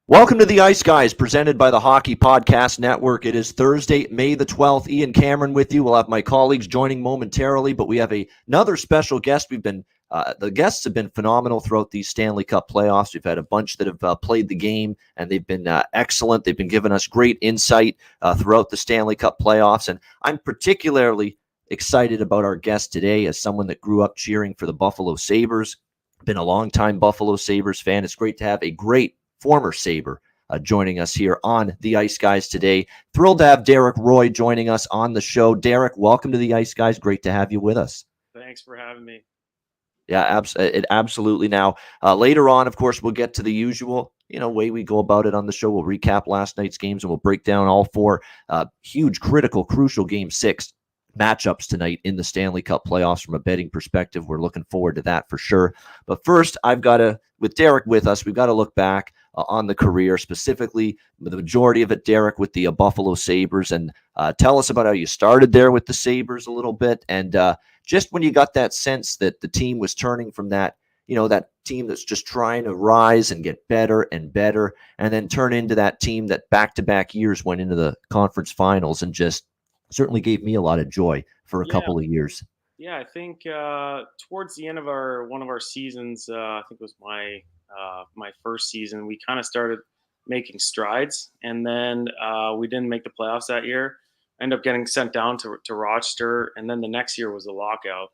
Welcome to the Ice Guys, presented by the Hockey Podcast Network. It is Thursday, May the 12th. Ian Cameron with you. We'll have my colleagues joining momentarily, but we have another special guest. The guests have been phenomenal throughout these Stanley Cup playoffs. We've had a bunch that have played the game, and they've been excellent. They've been giving us great insight throughout the Stanley Cup playoffs, and I'm particularly excited about our guest today as someone that grew up cheering for the Buffalo Sabres. Been a longtime Buffalo Sabres fan. It's great to have a great former Sabre joining us here on the Ice Guys today. Thrilled to have Derek Roy joining us on the show. Derek, welcome to the Ice Guys. Great to have you with us. Thanks for having me. Yeah, absolutely. Now, later on, of course, we'll get to the usual way we go about it on the show. We'll recap last night's games and we'll break down all four huge, critical, crucial Game 6 matchups tonight in the Stanley Cup playoffs from a betting perspective. We're looking forward to that for sure. But first, with Derek with us, we've got to look back on the career, specifically the majority of it, Derek, with the Buffalo Sabres, and tell us about how you started there with the Sabres a little bit, and just when you got that sense that the team was turning from that, that team that's just trying to rise and get better and better, and then turn into that team that back-to-back years went into the conference finals and just certainly gave me a lot of joy for a couple of years. Yeah, I think towards the end of one of our seasons, I think it was my first season, we kind of started making strides, and then we didn't make the playoffs that year. Ended up getting sent down to Rochester, and then the next year was a lockout.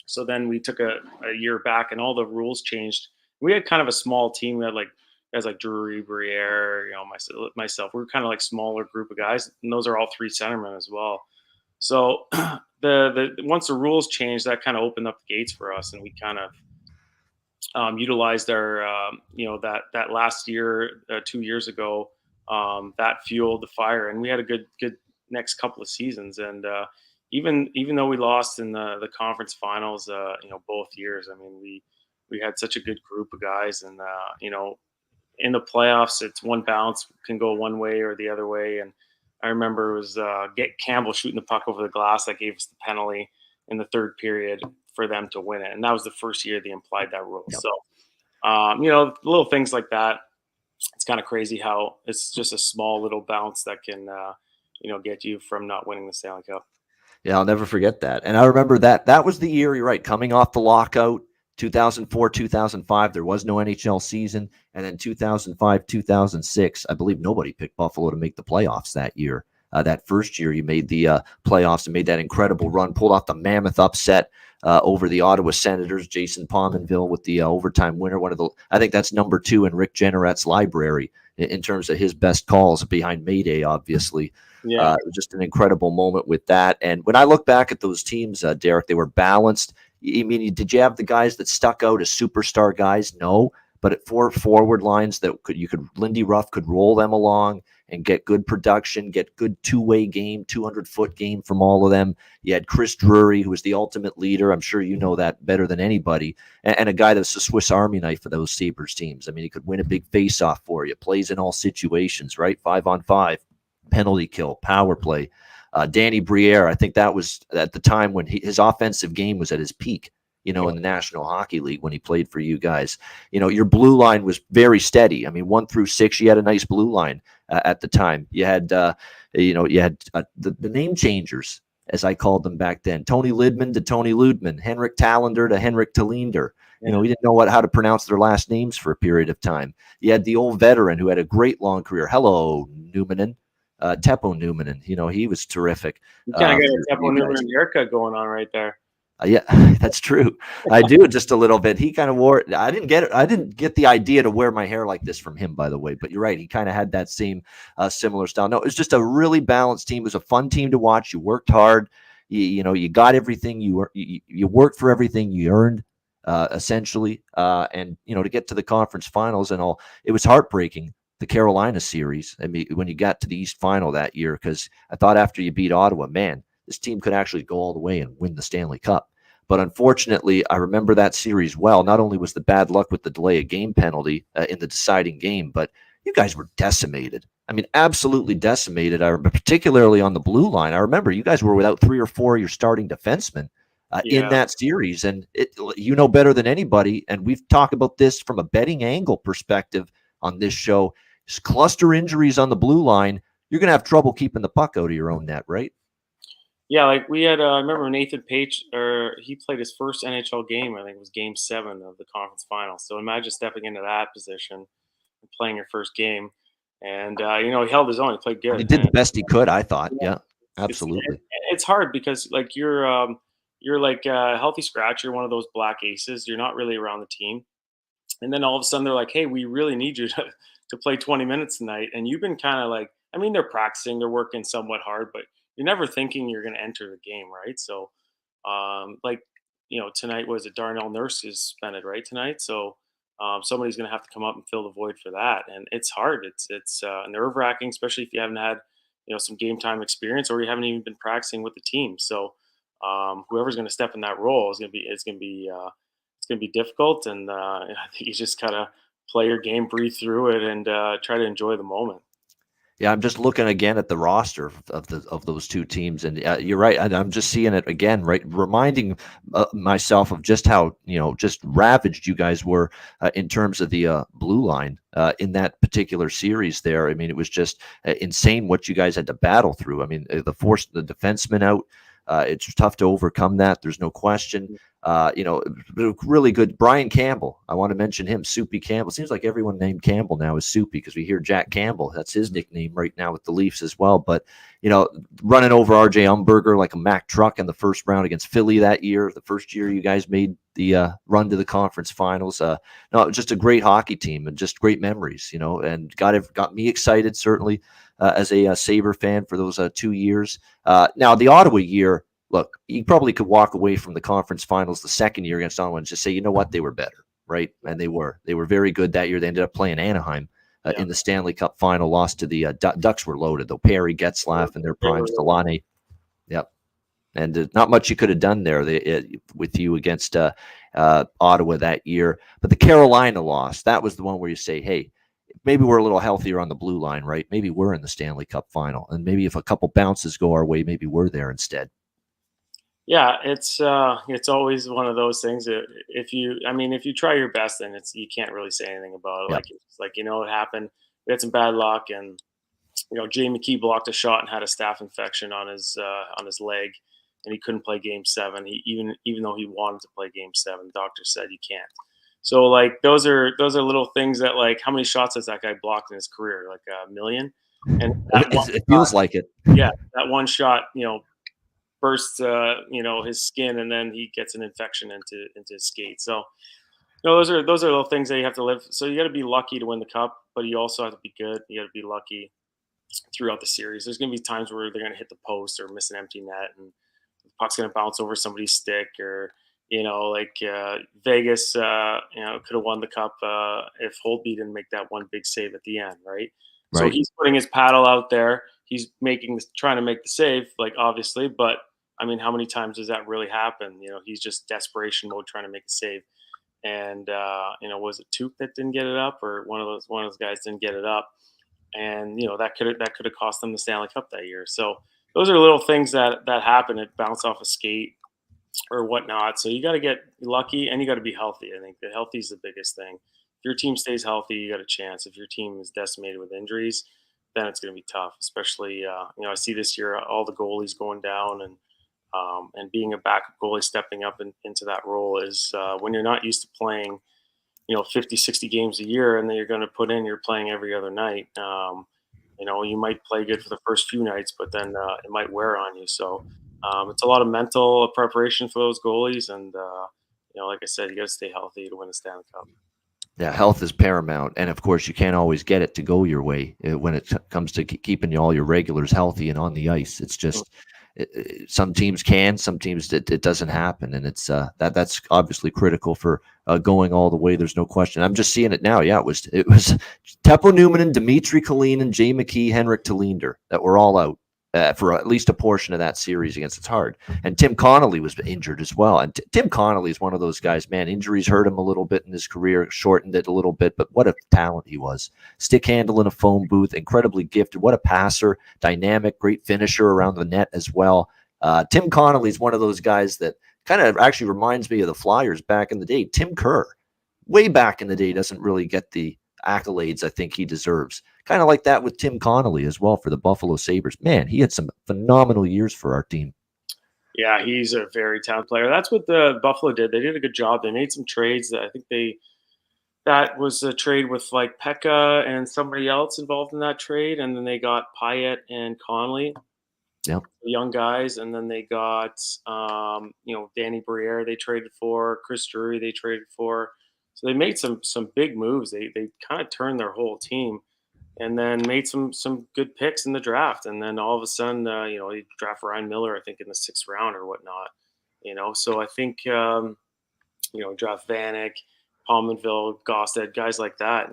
So then we took a year back, and all the rules changed. We had kind of a small team. We had guys like Drew Briere, myself. We were kind of like smaller group of guys, and those are all three centermen as well. So the once the rules changed, that kind of opened up the gates for us, and we kind of utilized our that last year, 2 years ago, that fueled the fire, and we had a good next couple of seasons. And even though we lost in the conference finals, both years, I mean, we had such a good group of guys, and in the playoffs, it's one bounce can go one way or the other way. And I remember it was Campbell shooting the puck over the glass that gave us the penalty in the third period for them to win it. And that was the first year they implied that rule. Yep. So, little things like that. It's kind of crazy how it's just a small little bounce that can, get you from not winning the Stanley Cup. Yeah, I'll never forget that. And I remember that was the year, you're right, coming off the lockout, 2004, 2005, there was no NHL season. And then 2005, 2006, I believe nobody picked Buffalo to make the playoffs that year. That first year you made the playoffs and made that incredible run, pulled off the mammoth upset over the Ottawa Senators. Jason Pominville with the overtime winner. I think that's number 2 in Rick Jeanneret's library in terms of his best calls behind Mayday, obviously. Yeah. It was just an incredible moment with that. And when I look back at those teams, Derek, they were balanced. I mean, did you have the guys that stuck out as superstar guys? No. But at 4 forward lines Lindy Ruff could roll them along and get good production, get good two-way game, 200-foot game from all of them. You had Chris Drury, who was the ultimate leader. I'm sure you know that better than anybody. And a guy that's a Swiss Army knife for those Sabres teams. I mean, he could win a big face-off for you, plays in all situations, right? 5-on-5, penalty kill, power play. Danny Briere, I think that was at the time when his offensive game was at his peak, in the National Hockey League when he played for you guys. Your blue line was very steady. I mean, 1 through 6, you had a nice blue line at the time. You had, the name changers, as I called them back then. Tony Lidman to Tony Ludman, Henrik Talander to Henrik Tallinder. We didn't know how to pronounce their last names for a period of time. You had the old veteran who had a great long career. Hello, Numanen. Teppo Numanen, he was terrific. You kind of got a Teppo Numanen haircut going on right there. Yeah, that's true. I do just a little bit. He kind of wore it. I didn't get the idea to wear my hair like this from him, by the way. But you're right. He kind of had that same similar style. No, it was just a really balanced team. It was a fun team to watch. You worked hard. You got everything. You worked for everything you earned, essentially. And to get to the conference finals and all, it was heartbreaking. The Carolina series. I mean, when you got to the East Final that year, because I thought after you beat Ottawa, man, this team could actually go all the way and win the Stanley Cup. But unfortunately, I remember that series well. Not only was the bad luck with the delay of game penalty in the deciding game, but you guys were decimated. I mean, absolutely decimated. I remember, particularly on the blue line. I remember you guys were without 3 or 4 of your starting defensemen in that series. And better than anybody, and we've talked about this from a betting angle perspective on this show. cluster injuries on the blue line, you're going to have trouble keeping the puck out of your own net, right? Yeah, like we had, I remember Nathan Page, or he played his first NHL game. I think it was Game 7 of the conference final. So imagine stepping into that position and playing your first game, and he held his own. He played good. He did the And best he could, I thought. yeah, Yeah, it's absolutely. it's hard because like you're like a healthy scratch. You're one of those black aces. You're not really around the team, and then all of a sudden they're like, "Hey, we really need you to play 20 minutes tonight." And you've been kind of like, I mean, they're practicing, they're working somewhat hard, but you're never thinking you're going to enter the game, right? So, like, tonight was a Darnell Nurse is suspended, right, tonight. So, somebody's going to have to come up and fill the void for that, and it's hard. It's nerve wracking, especially if you haven't had some game time experience or you haven't even been practicing with the team. So, whoever's going to step in that role is going to be it's going to be difficult, and I think you just gotta play your game, breathe through it, and try to enjoy the moment. Yeah, I'm just looking again at the roster of those two teams, and you're right. And I'm just seeing it again, right, reminding myself of just how just ravaged you guys were in terms of the blue line in that particular series. There, I mean, it was just insane what you guys had to battle through. I mean, the defenseman out. It's tough to overcome that. There's no question. Really good. Brian Campbell. I want to mention him. Soupy Campbell. Seems like everyone named Campbell now is Soupy because we hear Jack Campbell. That's his nickname right now with the Leafs as well. But, running over RJ Umberger like a Mack truck in the first round against Philly that year, the first year you guys made the run to the conference finals. No, just a great hockey team and just great memories, and got me excited, certainly, as a Sabre fan for those 2 years. Now, the Ottawa year, look, you probably could walk away from the conference finals the second year against Ottawa and just say, you know what, they were better, right? And they were very good that year. They ended up playing Anaheim in the Stanley Cup final, lost to the Ducks. Were loaded, though. Perry, Getzlaff, and their primes, Delaney. Yep. And not much you could have done there with you against Ottawa that year. But the Carolina loss, that was the one where you say, hey, maybe we're a little healthier on the blue line, right? Maybe we're in the Stanley Cup final. And maybe if a couple bounces go our way, maybe we're there instead. Yeah, it's always one of those things. If you try your best, then you can't really say anything about it. Yep. It happened. We had some bad luck, and Jay McKee blocked a shot and had a staph infection on his leg, and he couldn't play Game 7. He even though he wanted to play Game 7, the doctor said you can't. So like those are little things that, like, how many shots has that guy blocked in his career? Like a million. And it feels like it. Yeah, that one shot, bursts his skin, and then he gets an infection into his skate. So those are little things that you have to live. So you got to be lucky to win the cup, but you also have to be good. You got to be lucky throughout the series. There's going to be times where they're going to hit the post or miss an empty net, and the puck's going to bounce over somebody's stick, or Vegas could have won the cup if Holtby didn't make that one big save at the end, right? So he's putting his paddle out there. He's trying to make the save, like, obviously, but I mean, how many times does that really happen? He's just desperation mode trying to make a save. And was it Tuke that didn't get it up, or one of those guys didn't get it up? And that could have cost them the Stanley Cup that year. So those are little things that happen. It bounce off a skate or whatnot. So you got to get lucky, and you got to be healthy. I think the healthy is the biggest thing. If your team stays healthy, you got a chance. If your team is decimated with injuries, then it's going to be tough. Especially, I see this year all the goalies going down, and being a backup goalie stepping up into that role is when you're not used to playing, 50, 60 games a year, and then you're playing every other night. You might play good for the first few nights, but then it might wear on you. So it's a lot of mental preparation for those goalies, and like I said, you got to stay healthy to win the Stanley Cup. Yeah, health is paramount, and of course, you can't always get it to go your way when it comes to keeping all your regulars healthy and on the ice. It's just some teams can, some teams it doesn't happen, and it's that's obviously critical for going all the way. There's no question. I'm just seeing it now. Yeah, it was Teppo Numminen, Dmitry Kalinin, Jay McKee, Henrik Tallinder that were all out for at least a portion of that series against It's Hard. And Tim Connolly was injured as well. And Tim Connolly is one of those guys, man, injuries hurt him a little bit in his career, shortened it a little bit, but what a talent he was. Stick handle in a phone booth, incredibly gifted. What a passer, dynamic, great finisher around the net as well. Tim Connolly is one of those guys that kind of actually reminds me of the Flyers back in the day. Tim Kerr, way back in the day, doesn't really get the accolades I think he deserves. Kind of like that with Tim Connolly as well for the Buffalo Sabres. Man, he had some phenomenal years for our team. Yeah, he's a very talented player. That's what the Buffalo did. They did a good job. They made some trades that I think that was a trade with like Pekka and somebody else involved in that trade, and then they got Pyatt and Conley, Yep. young guys, and then they got Danny Briere they traded for, Chris Drury they traded for. So they made some big moves. They kind of turned their whole team, and then made some good picks in the draft. And then all of a sudden, they draft Ryan Miller, I think, in the 6th round or whatnot. So I think draft Vanek, Palmanville, Gosted, guys like that.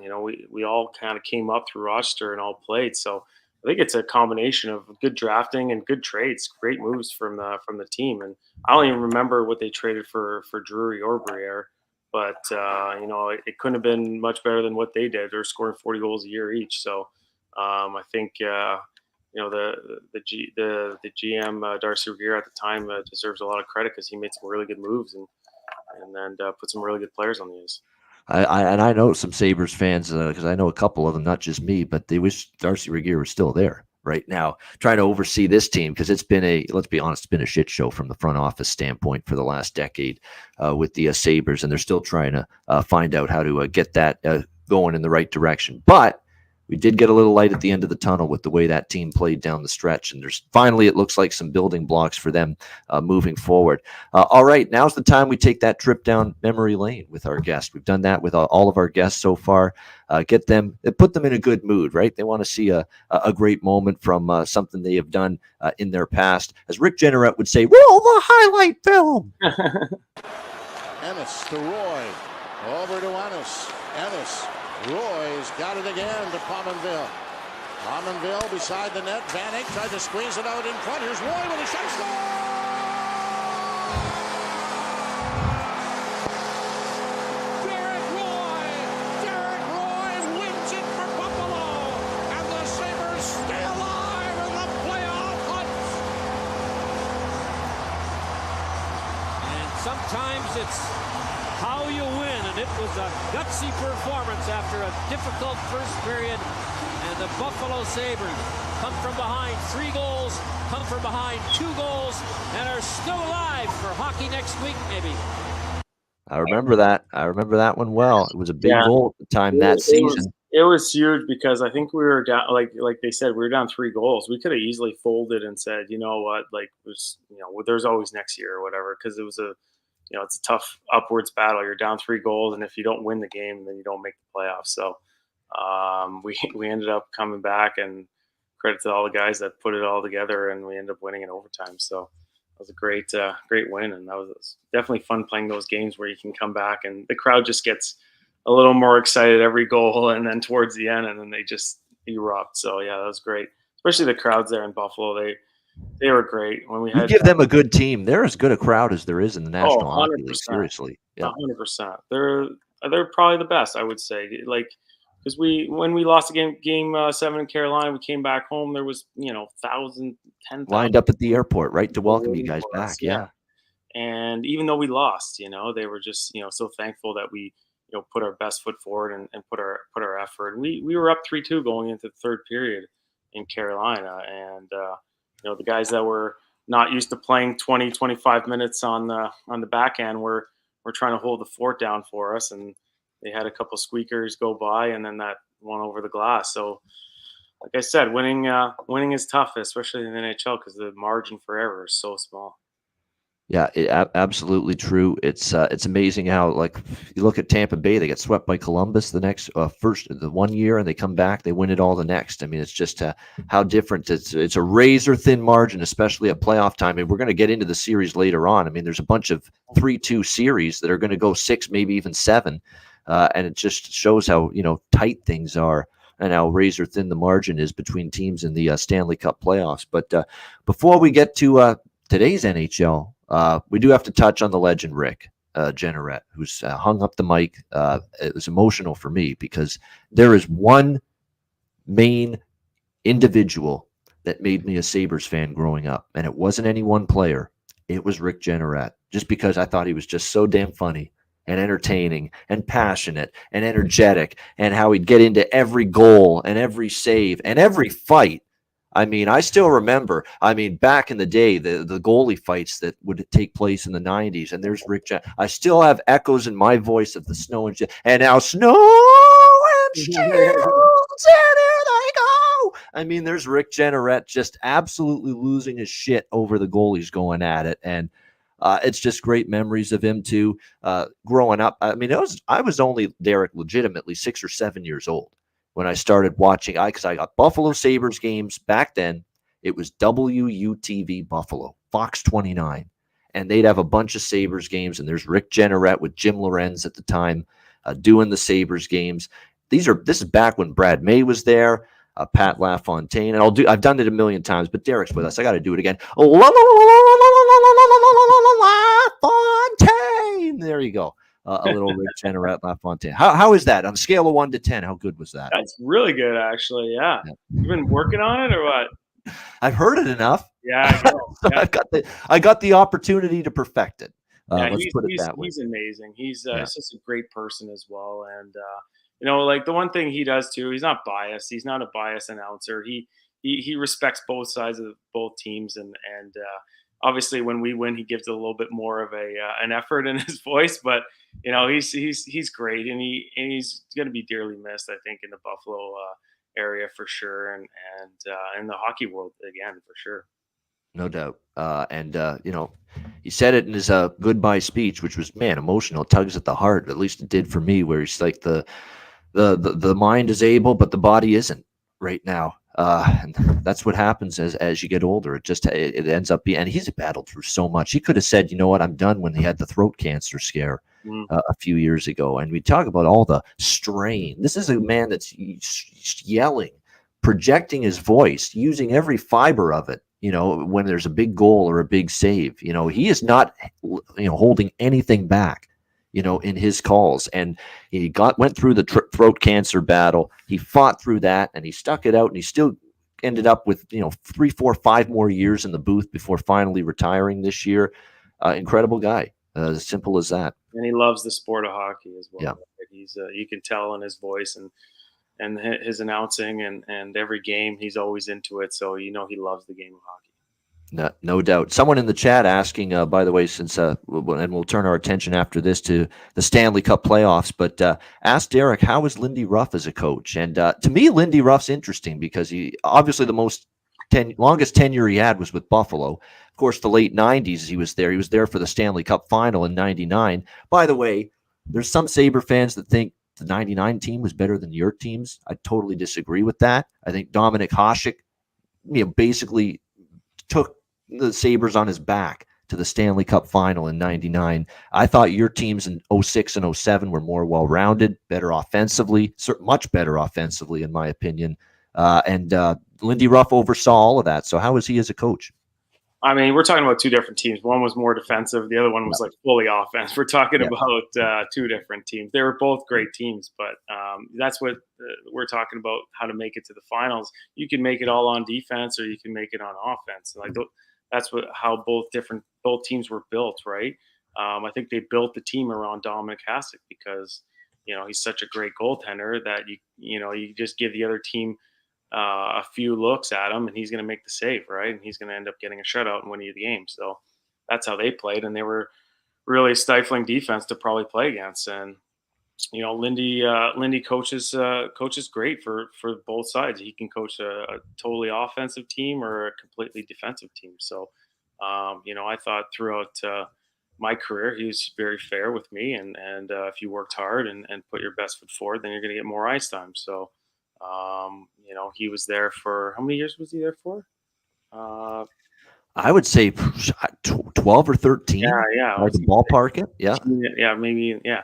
We all kind of came up through Rochester and all played. So I think it's a combination of good drafting and good trades, great moves from the team. And I don't even remember what they traded for Drury or Briere, but it couldn't have been much better than what they did. They're scoring 40 goals a year each. So I think the GM Darcy Regier at the time deserves a lot of credit because he made some really good moves and then put some really good players on the ice. I know some Sabres fans because I know a couple of them, not just me, but they wish Darcy Regier was still there right now, trying to oversee this team because let's be honest, it's been a shit show from the front office standpoint for the last decade with the Sabres, and they're still trying to find out how to get that going in the right direction. But we did get a little light at the end of the tunnel with the way that team played down the stretch. And there's finally, it looks like some building blocks for them moving forward. All right, now's the time we take that trip down memory lane with our guests. We've done that with all of our guests so far. Put them in a good mood, right? They want to see a great moment from something they have done in their past. As Rick Jeanneret would say, roll the highlight film. Ennis to Roy. Over to Ennis. Ennis. Roy's got it again to Palmanville. Palmanville beside the net. Vanek tried to squeeze it out in front. Here's Roy with a shot. Score! Derek Roy wins it for Buffalo. And the Sabres stay alive in the playoff hunt. And sometimes it's how you win, and it was a gutsy performance after a difficult first period, and the Buffalo Sabres come from behind 3 goals, come from behind 2 goals, and are still alive for hockey next week, maybe. I remember that. I remember that one well. It was a big goal at the time that season. It was huge because I think we were down, like they said, we were down 3 goals. We could have easily folded and said, you know what, there's always next year or whatever, because it was it's a tough upwards battle. You're down 3 goals, and if you don't win the game, then you don't make the playoffs. So we ended up coming back, and credit to all the guys that put it all together, and we ended up winning in overtime. So it was a great win, and that was definitely fun playing those games where you can come back, and the crowd just gets a little more excited every goal, and then towards the end, and then they just erupt. So yeah, that was great, especially the crowds there in Buffalo. They were great. When we give them a good team. They're as good a crowd as there is in the National Hockey League. Seriously, 100%. They're probably the best, I would say. Like, because when we lost the game 7 in Carolina, we came back home. There was 10,000 lined up at the airport, right, to welcome you guys back. Yeah. And even though we lost, they were just so thankful that we put our best foot forward and put our effort. We were up 3-2 going into the 3rd period in Carolina, and the guys that were not used to playing 20, 25 minutes on the back end were trying to hold the fort down for us, and they had a couple squeakers go by, and then that one over the glass. So, like I said, winning is tough, especially in the NHL, because the margin for error is so small. Yeah, absolutely true. It's amazing how, like, you look at Tampa Bay, they get swept by Columbus the one year, and they come back, they win it all the next. I mean, it's just how different. It's a razor thin margin, especially at playoff time. And we're going to get into the series later on. I mean, there's a bunch of 3-2 series that are going to go 6, maybe even 7, and it just shows how tight things are and how razor thin the margin is between teams in the Stanley Cup playoffs. But before we get to today's NHL. We do have to touch on the legend, Rick Jeanneret, who's hung up the mic. It was emotional for me because there is one main individual that made me a Sabres fan growing up, and it wasn't any one player. It was Rick Jeanneret, just because I thought he was just so damn funny. and entertaining and passionate and energetic, and how he'd get into every goal and every save and every fight. I mean, I still remember, back in the day, the goalie fights that would take place in the 90s. And there's I still have echoes in my voice of the snow and now snow and shields, and here they go. I mean, there's Rick Jeanneret just absolutely losing his shit over the goalies going at it. And it's just great memories of him too. Growing up, I was only, Derek, legitimately 6 or 7 years old when I started watching. Because I got Buffalo Sabres games back then. It was WUTV Buffalo, Fox 29, and they'd have a bunch of Sabres games. And there's Rick Jeanneret with Jim Lorenz at the time doing the Sabres games. This is back when Brad May was there. Pat LaFontaine, and I've done it a million times, but Derek's with us. I got to do it again. LaFontaine. There you go. A little Rick Jeanneret, LaFontaine. How is that on a scale of 1 to 10? How good was that? That's really good, actually. Yeah. You've been working on it or what? I've heard it enough. Yeah, so yeah. I got the opportunity to perfect it. Let's put it that way. He's amazing. He's just a great person as well, and like the one thing he does too, he's not biased. He's not a biased announcer. He respects both sides of both teams, and obviously when we win, he gives a little bit more of an effort in his voice. But he's great, and he's going to be dearly missed, I think, in the Buffalo area for sure, and in the hockey world again for sure. No doubt. He said it in his goodbye speech, which was, man, emotional. It tugs at the heart. At least it did for me, where he's like the mind is able, but the body isn't right now. And that's what happens as you get older. It ends up being, and he's battled through so much. He could have said, you know what, I'm done when he had the throat cancer scare a few years ago. And we talk about all the strain. This is a man that's yelling, projecting his voice, using every fiber of it. When there's a big goal or a big save, he is not, holding anything back, in his calls. And he went through the throat cancer battle. He fought through that, and he stuck it out, and he still ended up with, 3, 4, 5 more years in the booth before finally retiring this year. Incredible guy. As simple as that. And he loves the sport of hockey as well. Yeah. He's you can tell in his voice and his announcing and every game, he's always into it. So, he loves the game of hockey. No doubt. Someone in the chat asking, by the way, since and we'll turn our attention after this to the Stanley Cup playoffs, but ask Derek, how is Lindy Ruff as a coach? And to me, Lindy Ruff's interesting because he obviously the longest tenure he had was with Buffalo. Of course, the late 90s, he was there. He was there for the Stanley Cup final in 99. By the way, there's some Sabre fans that think the 99 team was better than your teams. I totally disagree with that. I think Dominik Hasek, basically took the Sabres on his back to the Stanley Cup final in 99. I thought your teams in 06 and 07 were more well-rounded, better offensively, much better offensively, in my opinion. And Lindy Ruff oversaw all of that. So how is he as a coach? We're talking about two different teams. One was more defensive. The other one was like fully offense. We're talking about two different teams. They were both great teams, but that's what we're talking about, how to make it to the finals. You can make it all on defense or you can make it on offense. Like that's how both teams were built, right? I think they built the team around Dominik Hasek because, he's such a great goaltender that you just give the other team a few looks at him and he's going to make the save, right? And he's going to end up getting a shutout and winning the game. So that's how they played. And they were really stifling defense to probably play against. And, Lindy coaches great for both sides. He can coach a totally offensive team or a completely defensive team. So, I thought throughout my career, he was very fair with me. And if you worked hard and put your best foot forward, then you're going to get more ice time. So, he was there for, how many years was he there for? I would say 12 or 13. Yeah. Or the ballpark it. Yeah. Yeah, maybe. Yeah.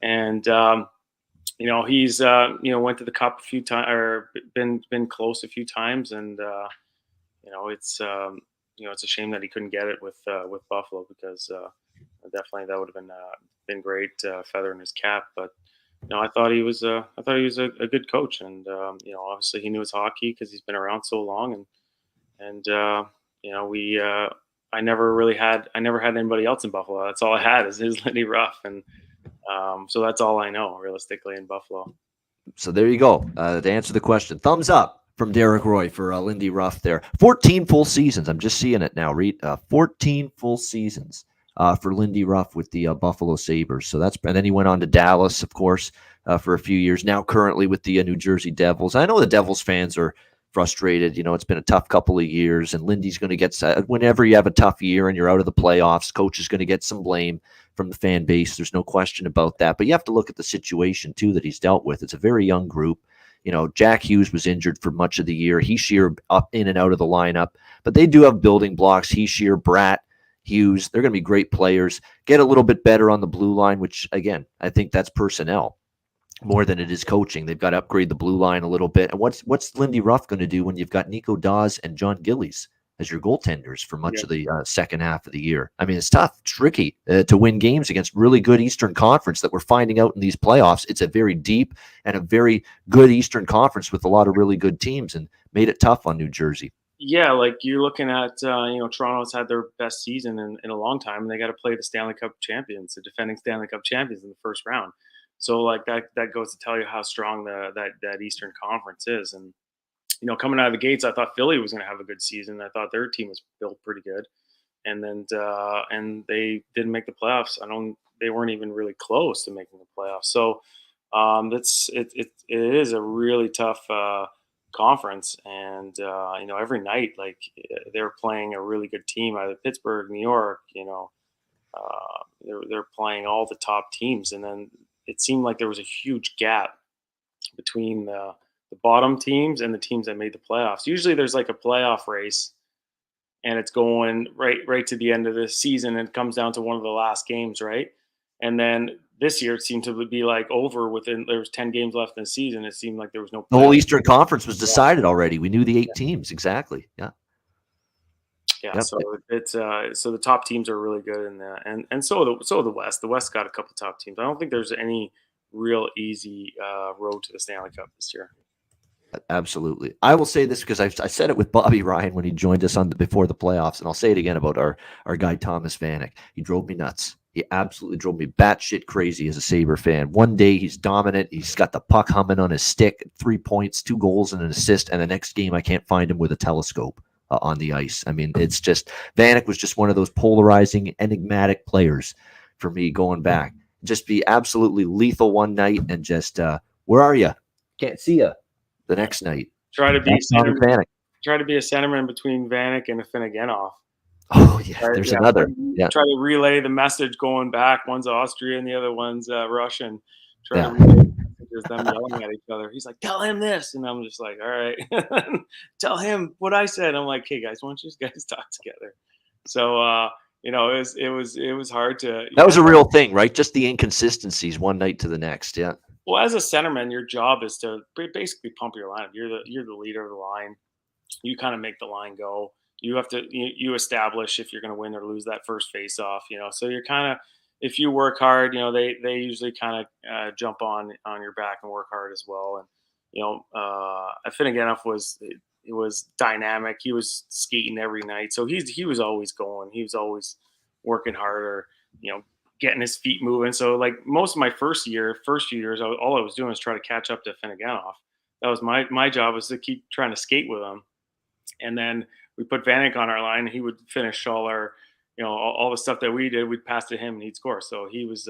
And, he's, went to the Cup a few times or been close a few times. And, it's a shame that he couldn't get it with Buffalo because definitely that would have been great feather in his cap. But, I thought he was a good coach, and obviously he knew his hockey because he's been around so long, and I never had anybody else in Buffalo. That's all I had is Lindy Ruff, and So that's all I know realistically in Buffalo. So there you go. To answer the question, thumbs up from Derek Roy for Lindy Ruff there. 14 full seasons. I'm just seeing it now, Reed. 14 full seasons for Lindy Ruff with the Buffalo Sabres. So and then he went on to Dallas, of course, for a few years. Now currently with the New Jersey Devils. I know the Devils fans are frustrated. It's been a tough couple of years, and Lindy's going to get whenever you have a tough year and you're out of the playoffs, coach is going to get some blame from the fan base. There's no question about that. But you have to look at the situation, too, that he's dealt with. It's a very young group. Jack Hughes was injured for much of the year. Heishier up in and out of the lineup. But they do have building blocks. Heishier, Bratt, Hughes, they're going to be great players. Get a little bit better on the blue line, which, again, I think that's personnel more than it is coaching. They've got to upgrade the blue line a little bit. And what's Lindy Ruff going to do when you've got Nico Dawes and John Gillies as your goaltenders for much of the second half of the year? I mean, it's tough. It's tricky to win games against really good Eastern Conference that we're finding out in these playoffs. It's a very deep and a very good Eastern Conference with a lot of really good teams, and made it tough on New Jersey. Yeah, like you're looking at, Toronto's had their best season in a long time, and they got to play the Stanley Cup champions, the defending Stanley Cup champions in the first round. So like that goes to tell you how strong that Eastern Conference is. And coming out of the gates, I thought Philly was going to have a good season. I thought their team was built pretty good, and then and they didn't make the playoffs. They weren't even really close to making the playoffs. So it is a really tough conference, and every night like they're playing a really good team, either Pittsburgh, New York. They're playing all the top teams, and then it seemed like there was a huge gap between the bottom teams and the teams that made the playoffs. Usually there's like a playoff race and it's going right to the end of the season, and it comes down to one of the last games, right? And then this year it seemed to be like over there was 10 games left in the season. It seemed like there was no playoff. The whole Eastern Conference was decided already. We knew the 8 teams. Exactly. Yeah. Yeah, Yep. so it's so the top teams are really good, and so the West. The West got a couple top teams. I don't think there's any real easy road to the Stanley Cup this year. Absolutely. I will say this because I said it with Bobby Ryan when he joined us before the playoffs, and I'll say it again about our guy Thomas Vanek. He drove me nuts. He absolutely drove me batshit crazy as a Sabre fan. One day he's dominant. He's got the puck humming on his stick, 3 points, 2 goals, and an assist. And the next game I can't find him with a telescope on the ice. I mean, it's just Vanek was just one of those polarizing, enigmatic players for me going back. Just be absolutely lethal one night and just, where are you? Can't see you the next night. Try to be Vanek. Try to be a centerman between Vanek and Afinogenov. Oh, yeah, there's another. Yeah. Try to relay the message going back. One's Austrian, the other one's Russian. Try to relay the messages, them yelling at each other. He's like, tell him this. And I'm just like, all right. Tell him what I said. I'm like, hey, guys, why don't you guys talk together? So, it was hard to. That was a real thing, right? Just the inconsistencies one night to the next. Yeah. Well, as a centerman, your job is to basically pump your lineup. You're the leader of the line. You kind of make the line go. You have to you establish if you're going to win or lose that first face-off. So you're kind of, if you work hard, they usually kind of jump on your back and work hard as well. And Afinogenov was dynamic. He was skating every night, so he was always going. He was always working harder. Getting his feet moving. So like most of my first few years, all I was doing was try to catch up to Afinogenov. That was my job, was to keep trying to skate with him. And then we put Vanek on our line, and he would finish all our, all the stuff that we did. We'd pass to him and he'd score. So he was,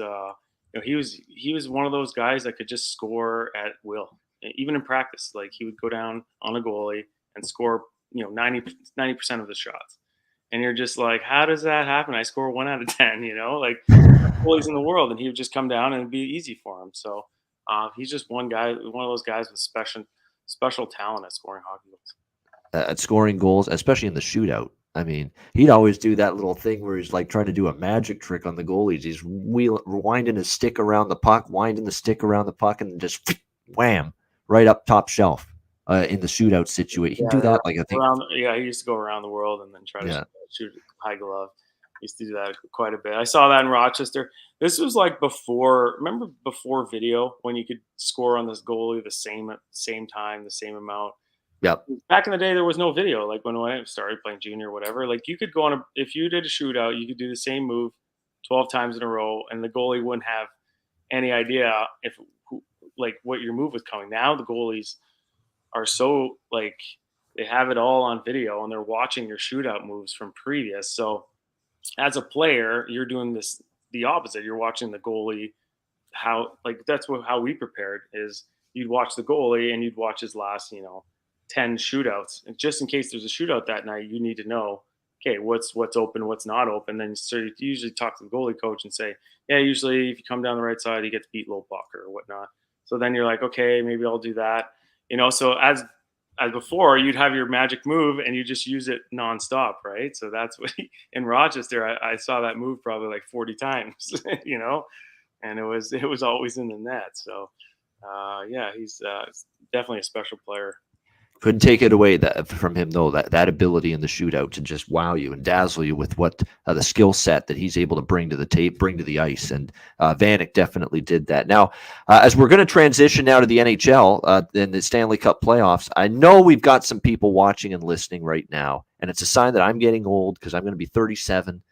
he was one of those guys that could just score at will, even in practice. Like he would go down on a goalie and score, 90% of the shots. And you're just like, how does that happen? I score 1 out of 10, like goalies in the world, and he would just come down and it'd be easy for him. So he's just one of those guys with special talent at scoring hockey goals. At scoring goals, especially in the shootout. I mean, he'd always do that little thing where he's like trying to do a magic trick on the goalies. He's winding his stick around the puck, and just wham, right up top shelf in the shootout situation. He'd do that like I think. He used to go around the world and then try to shoot high glove. He used to do that quite a bit. I saw that in Rochester. This was like before video, when you could score on this goalie the same time, the same amount. Yep. Back in the day, there was no video. Like when I started playing junior or whatever, like you could go if you did a shootout, you could do the same move 12 times in a row, and the goalie wouldn't have any idea what your move was coming. Now the goalies are so like they have it all on video and they're watching your shootout moves from previous. So as a player, you're doing the opposite. You're watching the goalie. How we prepared is you'd watch the goalie and you'd watch his last 10 shootouts, and just in case there's a shootout that night, you need to know, okay, what's open, what's not open. Then so you usually talk to the goalie coach and say, yeah, usually if you come down the right side, you get to beat low puck or whatnot. So then you're like, okay, maybe I'll do that. So as before, you'd have your magic move and you just use it nonstop, right? So that's what in Rochester, I saw that move probably like 40 times, and it was always in the net. So he's definitely a special player. Couldn't take it away from him, though, that ability in the shootout to just wow you and dazzle you with what the skill set that he's able to bring to the tape, bring to the ice. And Vanek definitely did that. Now, as we're going to transition now to the NHL and the Stanley Cup playoffs, I know we've got some people watching and listening right now, and it's a sign that I'm getting old because I'm going to be 37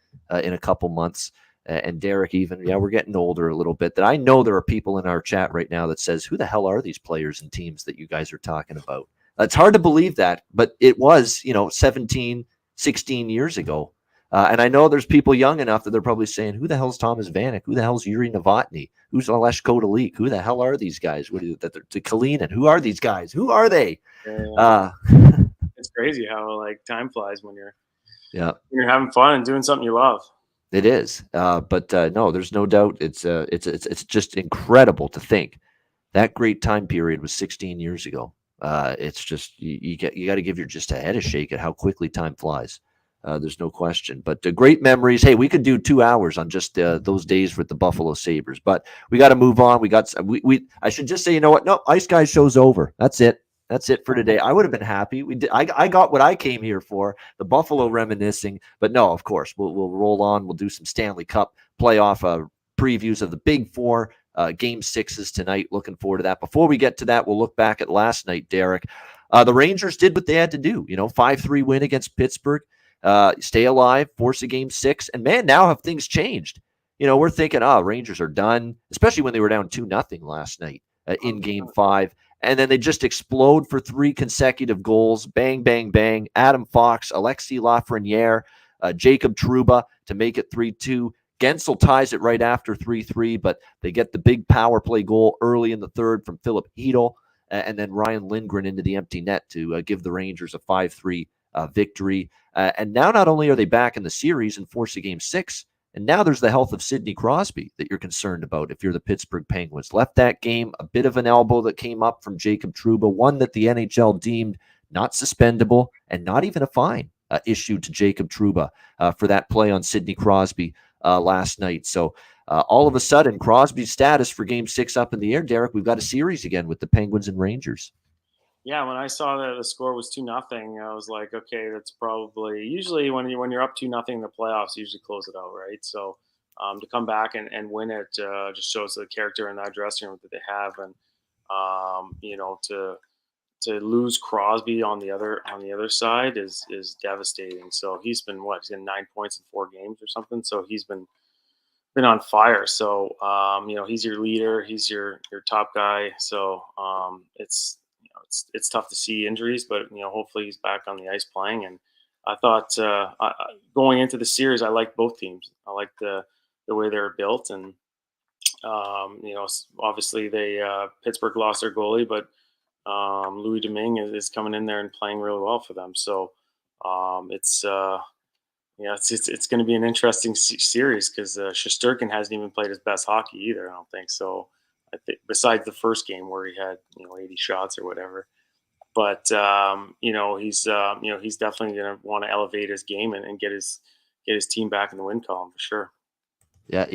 in a couple months. And Derek even, we're getting older a little bit, that I know there are people in our chat right now that says, who the hell are these players and teams that you guys are talking about? It's hard to believe that, but it was, 17, 16 years ago. And I know there's people young enough that they're probably saying, who the hell's Thomas Vanek? Who the hell's Yuri Novotny? Who's Alesh Kotelik? Who the hell are these guys? What are to Kalinin? Who are these guys? Who are they? It's crazy how time flies when you're having fun and doing something you love. It is. But no, there's no doubt. It's just incredible to think that great time period was 16 years ago. It's just you got to give your just a head a shake at how quickly time flies. There's no question. But great memories. Hey, we could do 2 hours on just those days with the Buffalo Sabres. But we got to move on. I should just say, you know what? No, Ice Guys show's over. That's it. That's it for today. I would have been happy. I got what I came here for, the Buffalo reminiscing. But no, of course, we'll roll on. We'll do some Stanley Cup playoff previews of the Big Four. Game 6s tonight. Looking forward to that. Before we get to that, we'll look back at last night, Derek. The Rangers did what they had to do. 5-3 win against Pittsburgh. Stay alive, force a Game 6. And, man, now have things changed. We're thinking, Rangers are done, especially when they were down 2-0 last night in Game 5. And then they just explode for 3 consecutive goals. Bang, bang, bang. Adam Fox, Alexis Lafreniere, Jacob Trouba to make it 3-2. Gensel ties it right after 3-3, but they get the big power play goal early in the third from Philip Hedl, and then Ryan Lindgren into the empty net to give the Rangers a 5-3 victory. And now not only are they back in the series and force a Game 6, and now there's the health of Sidney Crosby that you're concerned about if you're the Pittsburgh Penguins. Left that game, a bit of an elbow that came up from Jacob Trouba, one that the NHL deemed not suspendable and not even a fine issued to Jacob Trouba for that play on Sidney Crosby last night. So all of a sudden, Crosby's status for Game 6 up in the air. Derek, we've got a series again with the Penguins and Rangers. Yeah, when I saw that the score was 2-0, I was like, okay, that's probably usually when you're up 2-0 in the playoffs, you usually close it out, right? So to come back and win it just shows the character in that dressing room that they have, and to lose Crosby on the other side is devastating. So he's been he's in 9 points in 4 games or something. So he's been on fire. So he's your leader, he's your top guy. So it's tough to see injuries, but hopefully he's back on the ice playing. And I thought going into the series, I liked both teams. I liked the way they were built, and obviously they Pittsburgh lost their goalie, but Louis Domingue is coming in there and playing really well for them. So it's going to be an interesting series because Shesterkin hasn't even played his best hockey either, I don't think. So I think besides the first game where he had 80 shots or whatever, but he's definitely going to want to elevate his game and get his team back in the win column for sure. Yeah,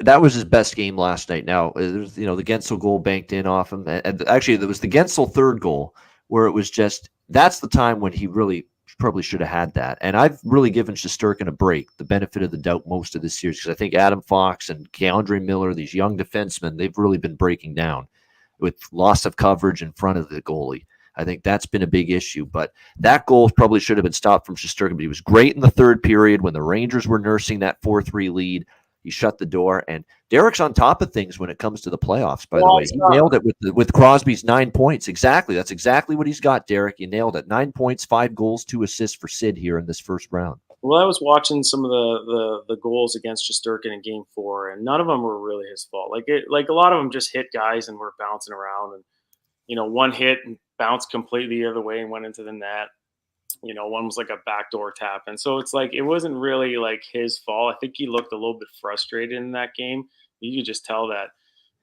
that was his best game last night. Now, there's the Gensel goal banked in off him. And actually, there was the Gensel third goal where it was just, that's the time when he really probably should have had that. And I've really given Shesterkin a break, the benefit of the doubt most of this series, because I think Adam Fox and Keandre Miller, these young defensemen, they've really been breaking down with loss of coverage in front of the goalie. I think that's been a big issue. But that goal probably should have been stopped from Shesterkin. But he was great in the third period when the Rangers were nursing that 4-3 lead. He shut the door, and Derek's on top of things when it comes to the playoffs, by the Well, way. He nailed it with Crosby's 9 points. Exactly. That's exactly what he's got, Derek. You nailed it. 9 points, 5 goals, 2 assists for Sid here in this first round. Well, I was watching some of the goals against Shesterkin in Game 4, and none of them were really his fault. Like a lot of them just hit guys and were bouncing around, and one hit and bounced completely the other way and went into the net. One was like a backdoor tap. And so it's like, it wasn't really like his fault. I think he looked a little bit frustrated in that game. You could just tell that,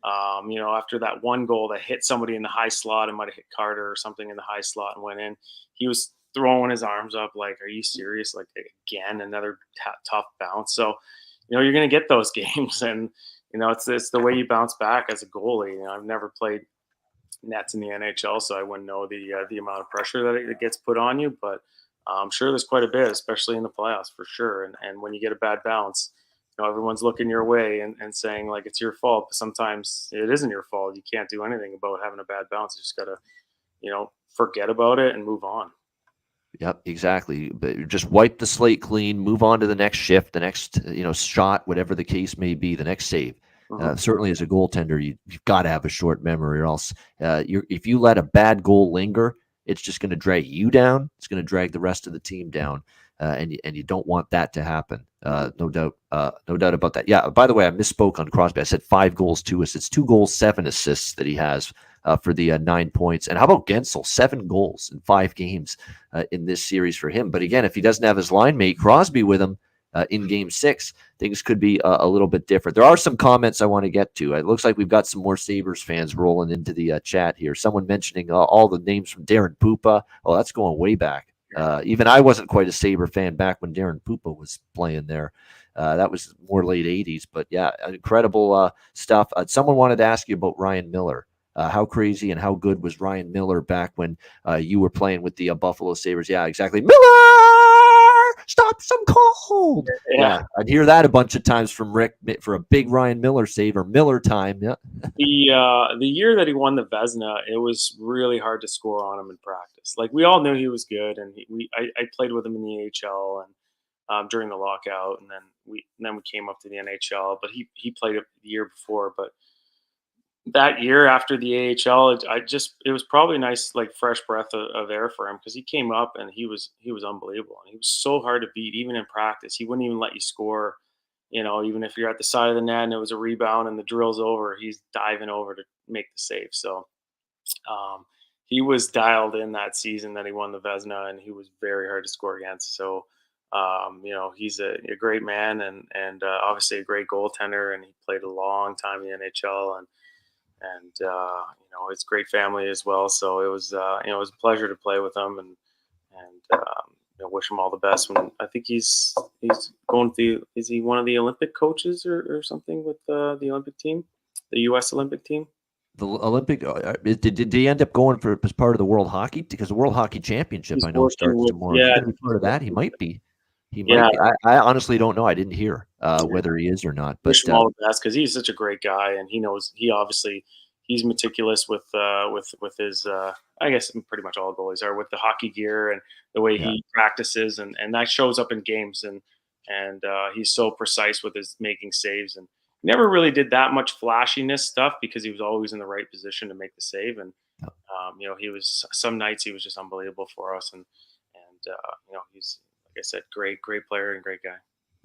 after that one goal that hit somebody in the high slot, it might've hit Carter or something in the high slot and went in. He was throwing his arms up like, are you serious? Like, again, another tough bounce. So, you're going to get those games, and, it's the way you bounce back as a goalie. I've never played nets in the NHL, so I wouldn't know the amount of pressure that it gets put on you, but I'm sure there's quite a bit, especially in the playoffs for sure. And when you get a bad bounce, everyone's looking your way and saying like it's your fault, but sometimes it isn't your fault. You can't do anything about having a bad bounce. You just gotta, forget about it and move on. Yep, exactly. But just wipe the slate clean, move on to the next shift, the next shot, whatever the case may be, the next save. Certainly, as a goaltender, you've got to have a short memory, or else if you let a bad goal linger, it's just going to drag you down. It's going to drag the rest of the team down, and you don't want that to happen. No doubt about that. Yeah. By the way, I misspoke on Crosby. I said 5 goals, 2 assists. 2 goals, 7 assists that he has for the 9 points. And how about Gensel? 7 goals in 5 games in this series for him. But again, if he doesn't have his line mate Crosby with him in Game 6, things could be a little bit different. There are some comments I want to get to. It looks like we've got some more Sabres fans rolling into the chat here. Someone mentioning all the names from Darren Pupa. Oh, that's going way back. Even I wasn't quite a Sabre fan back when Darren Pupa was playing there. That was more late 80s. But yeah, incredible stuff. Someone wanted to ask you about Ryan Miller. How crazy and how good was Ryan Miller back when you were playing with the Buffalo Sabres? Yeah, exactly. Miller, stop some cold. Yeah, I'd hear that a bunch of times from Rick for a big Ryan Miller save or Miller time. Yeah. The year that he won the Vezina, it was really hard to score on him in practice. Like we all knew he was good, and I played with him in the AHL and during the lockout, and then we came up to the NHL. But he played it the year before, but that year after the AHL, it was probably nice, like fresh breath of air for him, because he came up and he was unbelievable. And he was so hard to beat, even in practice. He wouldn't even let you score, even if you're at the side of the net and it was a rebound and the drill's over, he's diving over to make the save. So he was dialed in that season that he won the Vezina, and he was very hard to score against. So he's a great man and obviously a great goaltender, and he played a long time in the NHL, and it's great family as well. So it was a pleasure to play with him, and wish him all the best. When I think he's going to is he one of the Olympic coaches or something with the Olympic team, the U.S. Olympic team? The Olympic did he end up going as part of the World Hockey, because the World Hockey Championship I know starts tomorrow? Yeah, part of that he might be. He might be. I honestly don't know. I didn't hear whether he is or not. But wish him all the best, because he's such a great guy, and he knows. He's meticulous with his. I guess pretty much all goalies are, with the hockey gear and the way he practices, and that shows up in games. And he's so precise with his making saves, and never really did that much flashiness stuff because he was always in the right position to make the save. And he was, some nights he was just unbelievable for us, and he's, like I said, great player and great guy.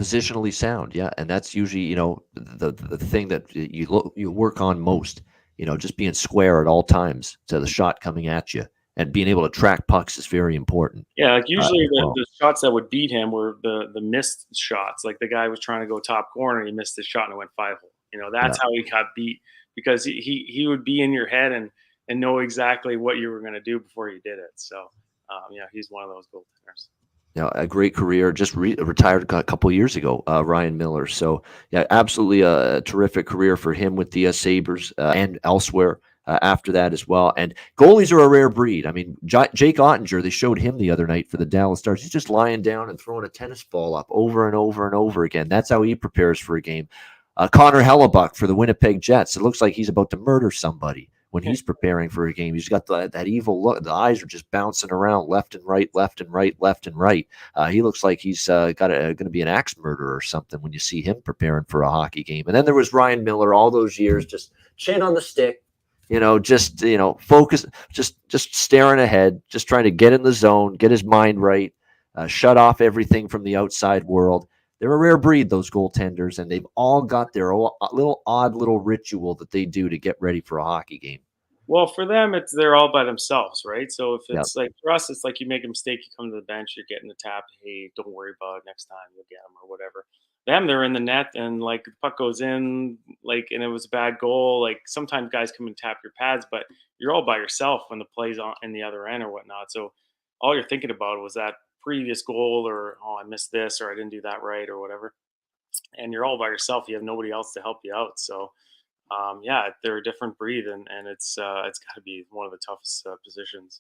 Positionally sound, yeah, and that's usually the thing that you work on most. Just being square at all times to the shot coming at you, and being able to track pucks is very important. Yeah, like usually the shots that would beat him were the missed shots. Like the guy was trying to go top corner, he missed his shot and it went 5-hole. That's how he got beat, because he would be in your head and know exactly what you were going to do before you did it. So he's one of those goaltenders. A great career, just retired a couple years ago, Ryan Miller. So, yeah, absolutely a terrific career for him with the Sabres and elsewhere after that as well. And goalies are a rare breed. I mean, Jake Ottinger, they showed him the other night for the Dallas Stars. He's just lying down and throwing a tennis ball up over and over and over again. That's how he prepares for a game. Connor Hellebuck for the Winnipeg Jets. It looks like he's about to murder somebody when he's preparing for a game. He's got that evil look. The eyes are just bouncing around left and right, left and right, left and right. He looks like he's going to be an axe murderer or something when you see him preparing for a hockey game. And then there was Ryan Miller all those years, just chin on the stick, just, focus, just staring ahead, just trying to get in the zone, get his mind right, shut off everything from the outside world. They're a rare breed, those goaltenders, and they've all got their odd little ritual that they do to get ready for a hockey game. Well, for them, they're all by themselves, right? So if Yep. it's like for us, it's like you make a mistake, you come to the bench, you're getting the tap. Hey, don't worry about it. Next time you'll get them or whatever. Them, they're in the net, and like the puck goes in, like, and it was a bad goal. Like sometimes guys come and tap your pads, but you're all by yourself when the play's on in the other end or whatnot. So all you're thinking about was that previous goal, or I missed this, or I didn't do that right, or whatever. And you're all by yourself. You have nobody else to help you out. So yeah, they're a different breed, and it's got to be one of the toughest positions.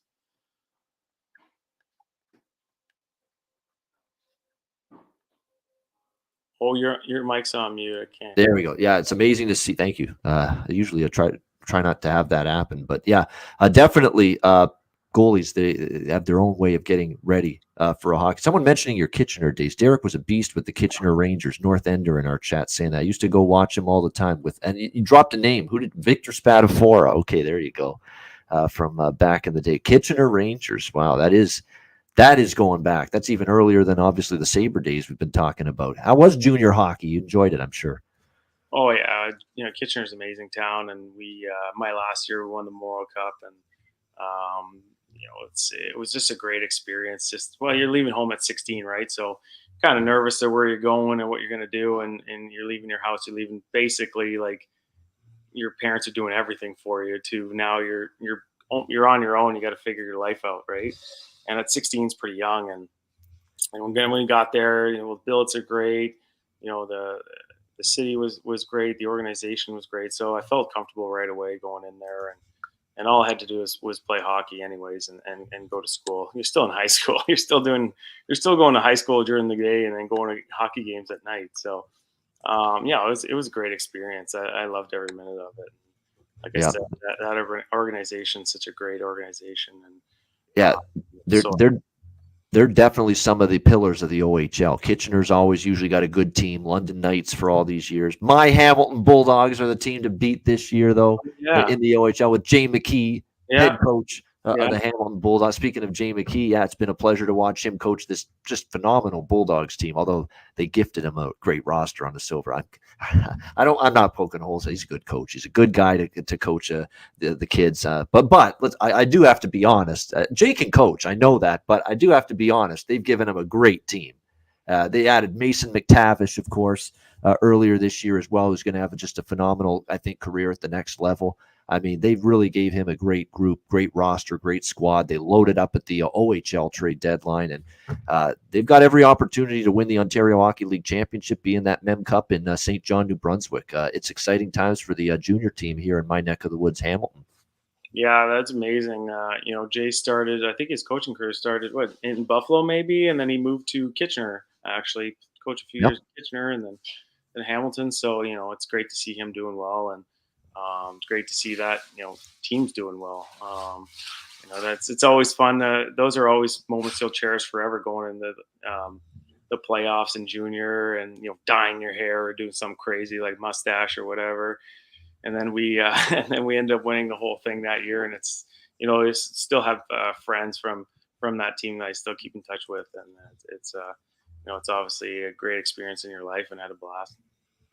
Oh, your mic's on mute. I can't. There we go. Yeah, it's amazing to see. Thank you. Usually I try not to have that happen, but yeah, definitely. Goalies, they have their own way of getting ready for a hockey. Someone mentioning your Kitchener days. Derek was a beast with the Kitchener Rangers. North Ender in our chat saying that. I used to go watch him all the time and you dropped a name. Who did Victor Spadafora? Okay, there you go. From back in the day. Kitchener Rangers. Wow, that is going back. That's even earlier than obviously the Sabre days we've been talking about. How was junior hockey? You enjoyed it, I'm sure. Oh yeah, Kitchener's an amazing town, and we my last year we won the Memorial Cup, and it was just a great experience. You're leaving home at 16, right? So kind of nervous of where you're going and what you're going to do, and you're leaving your house. You're leaving basically like your parents are doing everything for you. To now you're on your own. You got to figure your life out, right? And at 16 is pretty young, and when we got there, the billets are great. The city was great. The organization was great. So I felt comfortable right away going in there, and all I had to do was play hockey anyways, and go to school. You're still in high school. You're still going to high school during the day and then going to hockey games at night. So, it was a great experience. I loved every minute of it. Like I said, that organization is such a great organization. And yeah, they're definitely some of the pillars of the OHL. Kitchener's always usually got a good team. London Knights for all these years. My Hamilton Bulldogs are the team to beat this year, though, in the OHL with Jay McKee, head coach of the Hamilton Bulldogs. Speaking of Jay McKee, it's been a pleasure to watch him coach this just phenomenal Bulldogs team, although they gifted him a great roster on the Silver. I'm not poking holes. He's a good coach. He's a good guy to coach the kids. But I do have to be honest. Jay can coach. I know that, but I do have to be honest. They've given him a great team. They added Mason McTavish, of course, earlier this year as well, who's going to have just a phenomenal, I think, career at the next level. I mean, they really gave him a great group, great roster, great squad. They loaded up at the OHL trade deadline, and they've got every opportunity to win the Ontario Hockey League Championship, be in that Mem Cup in St. John, New Brunswick. It's exciting times for the junior team here in my neck of the woods, Hamilton. Yeah, that's amazing. Jay started, I think his coaching career started, in Buffalo maybe, and then he moved to Kitchener, actually. Coached a few years in Kitchener and then Hamilton. So, it's great to see him doing well, and it's great to see that, teams doing well. It's always fun. Those are always moments you'll cherish forever, going into the playoffs in junior and, dyeing your hair or doing something crazy like mustache or whatever. And then we end up winning the whole thing that year. And it's, I still have friends from that team that I still keep in touch with. And it's obviously a great experience in your life, and had a blast.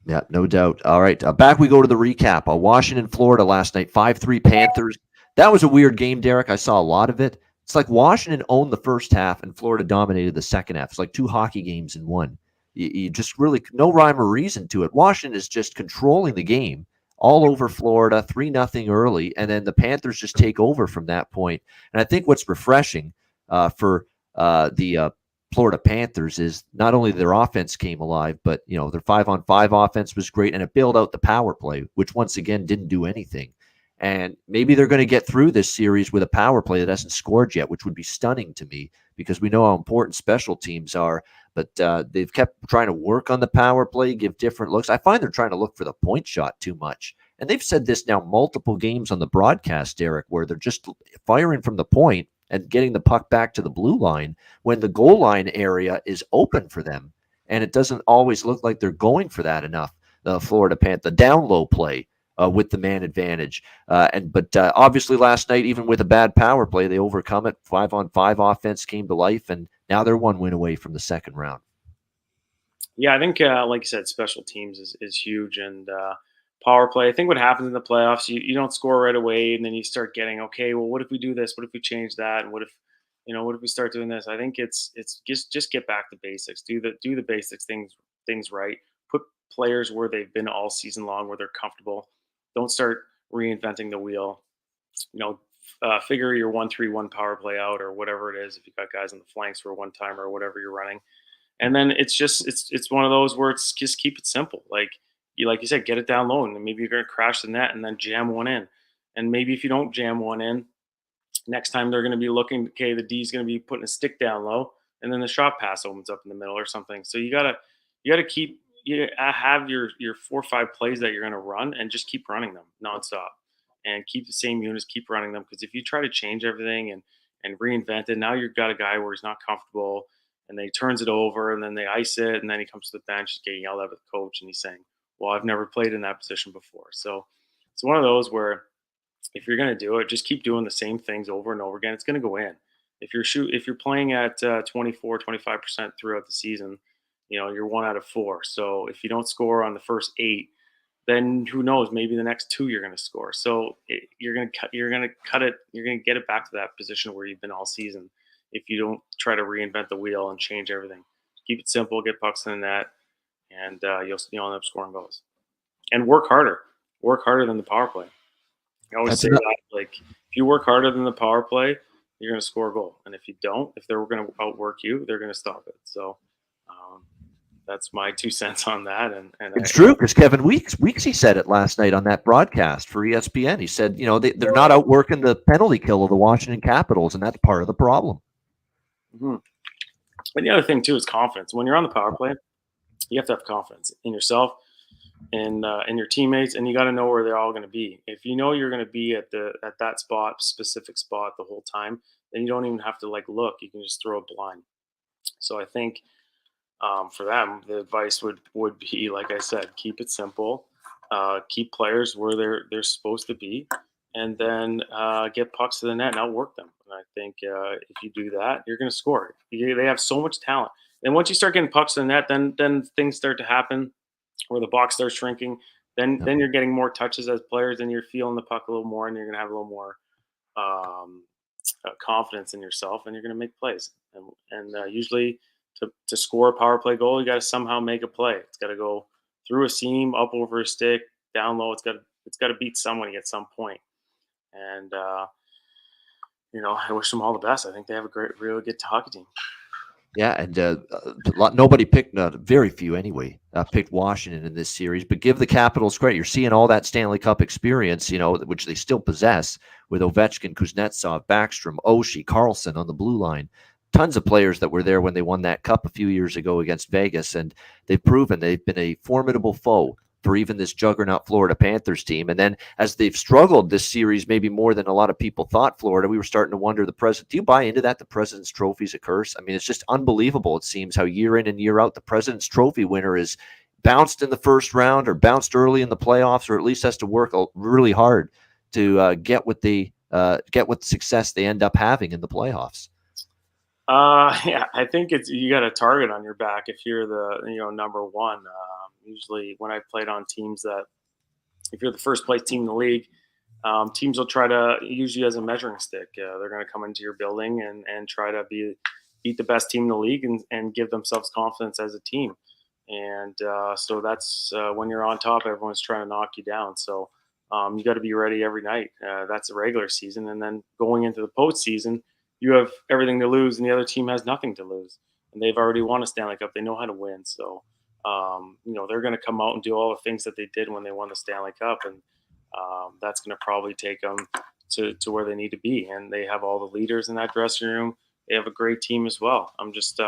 Yeah, no doubt. All right, back we go to the recap. Washington, Florida last night, 5-3 Panthers. That was a weird game, Derek. I saw a lot of it. It's like Washington owned the first half and Florida dominated the second half. It's like two hockey games in one. You just really, no rhyme or reason to it. Washington is just controlling the game all over Florida, 3-0 early, and then the Panthers just take over from that point. And I think what's refreshing for the Florida Panthers is not only their offense came alive, but their 5-on-5 offense was great, and it bailed out the power play, which once again didn't do anything. And maybe they're going to get through this series with a power play that hasn't scored yet, which would be stunning to me because we know how important special teams are. But they've kept trying to work on the power play, give different looks. I find they're trying to look for the point shot too much. And they've said this now multiple games on the broadcast, Derek, where they're just firing from the point and getting the puck back to the blue line when the goal line area is open for them. And it doesn't always look like they're going for that enough. The Florida Panthers, the down low play with the man advantage. But obviously last night, even with a bad power play, they overcome it. 5-on-5 offense came to life, and now they're one win away from the second round. Yeah, I think, like you said, special teams is huge. And power play, I think what happens in the playoffs, you don't score right away, and then you start getting, okay, well, what if we do this? What if we change that? And what if we start doing this? I think it's just get back to basics. Do the basics things right. Put players where they've been all season long, where they're comfortable. Don't start reinventing the wheel. Figure your 1-3-1 power play out, or whatever it is. If you've got guys on the flanks for a one timer or whatever you're running, and then it's one of those where it's just keep it simple. Like you said, get it down low, and then maybe you're going to crash the net and then jam one in. And maybe if you don't jam one in, next time they're going to be looking. Okay, the D's going to be putting a stick down low, and then the shot pass opens up in the middle or something. So you gotta keep. You have your 4 or 5 plays that you're going to run, and just keep running them nonstop, and keep the same units, keep running them. Because if you try to change everything and reinvent it, now you've got a guy where he's not comfortable, and then he turns it over, and then they ice it, and then he comes to the bench getting yelled at with the coach, and he's saying, well, I've never played in that position before. So it's one of those where if you're going to do it, just keep doing the same things over and over again. It's going to go in. If you're playing at 24, 25% throughout the season, you're 1 out of 4. So if you don't score on the first 8, then who knows? Maybe the next 2 you're going to score. So you're going to cut it. You're going to get it back to that position where you've been all season. If you don't try to reinvent the wheel and change everything, keep it simple, get pucks in the net, and you'll end up scoring goals. And work harder than the power play. I always say that, like, if you work harder than the power play, you're going to score a goal. And if you don't, if they're going to outwork you, they're going to stop it. So that's my 2 cents on that. And it's true, because Kevin Weeksy said it last night on that broadcast for ESPN. He said, they're not outworking the penalty kill of the Washington Capitals, and that's part of the problem. Mm-hmm. And the other thing too is confidence. When you're on the power play, you have to have confidence in yourself and in your teammates, and you got to know where they're all going to be. If you know you're going to be at that specific spot the whole time, then you don't even have to look. You can just throw it blind. So I think for them, the advice would be, like I said, keep it simple, keep players where they're supposed to be, and then get pucks to the net and outwork them. And I think if you do that, you're going to score. They have so much talent. And once you start getting pucks to the net, then things start to happen where the box starts shrinking. Then you're getting more touches as players, and you're feeling the puck a little more, and you're going to have a little more confidence in yourself, and you're going to make plays. And usually to score a power play goal, you got to somehow make a play. It's got to go through a seam, up over a stick, down low. It's got to beat somebody at some point. And I wish them all the best. I think they have a really good hockey team. Yeah, and nobody picked, very few anyway, picked Washington in this series. But give the Capitals credit. You're seeing all that Stanley Cup experience, which they still possess, with Ovechkin, Kuznetsov, Backstrom, Oshie, Karlsson on the blue line. Tons of players that were there when they won that cup a few years ago against Vegas, and they've proven they've been a formidable foe for even this juggernaut Florida Panthers team. And then as they've struggled this series, maybe more than a lot of people thought, Florida, we were starting to wonder, do you buy into that? The President's Trophy is a curse. I mean, it's just unbelievable. It seems how year in and year out, the President's Trophy winner is bounced in the first round or bounced early in the playoffs, or at least has to work really hard to get what success they end up having in the playoffs. Yeah, I think you got a target on your back if you're the number one. Usually, when I played on teams that, if you're the first place team in the league, teams will try to use you as a measuring stick. They're going to come into your building and try to beat the best team in the league and give themselves confidence as a team. And so that's when you're on top, everyone's trying to knock you down. So you got to be ready every night. That's the regular season, and then going into the postseason, you have everything to lose, and the other team has nothing to lose, and they've already won a Stanley Cup. They know how to win. So, they're going to come out and do all the things that they did when they won the Stanley Cup, and that's going to probably take them to where they need to be. And they have all the leaders in that dressing room. They have a great team as well. I'm just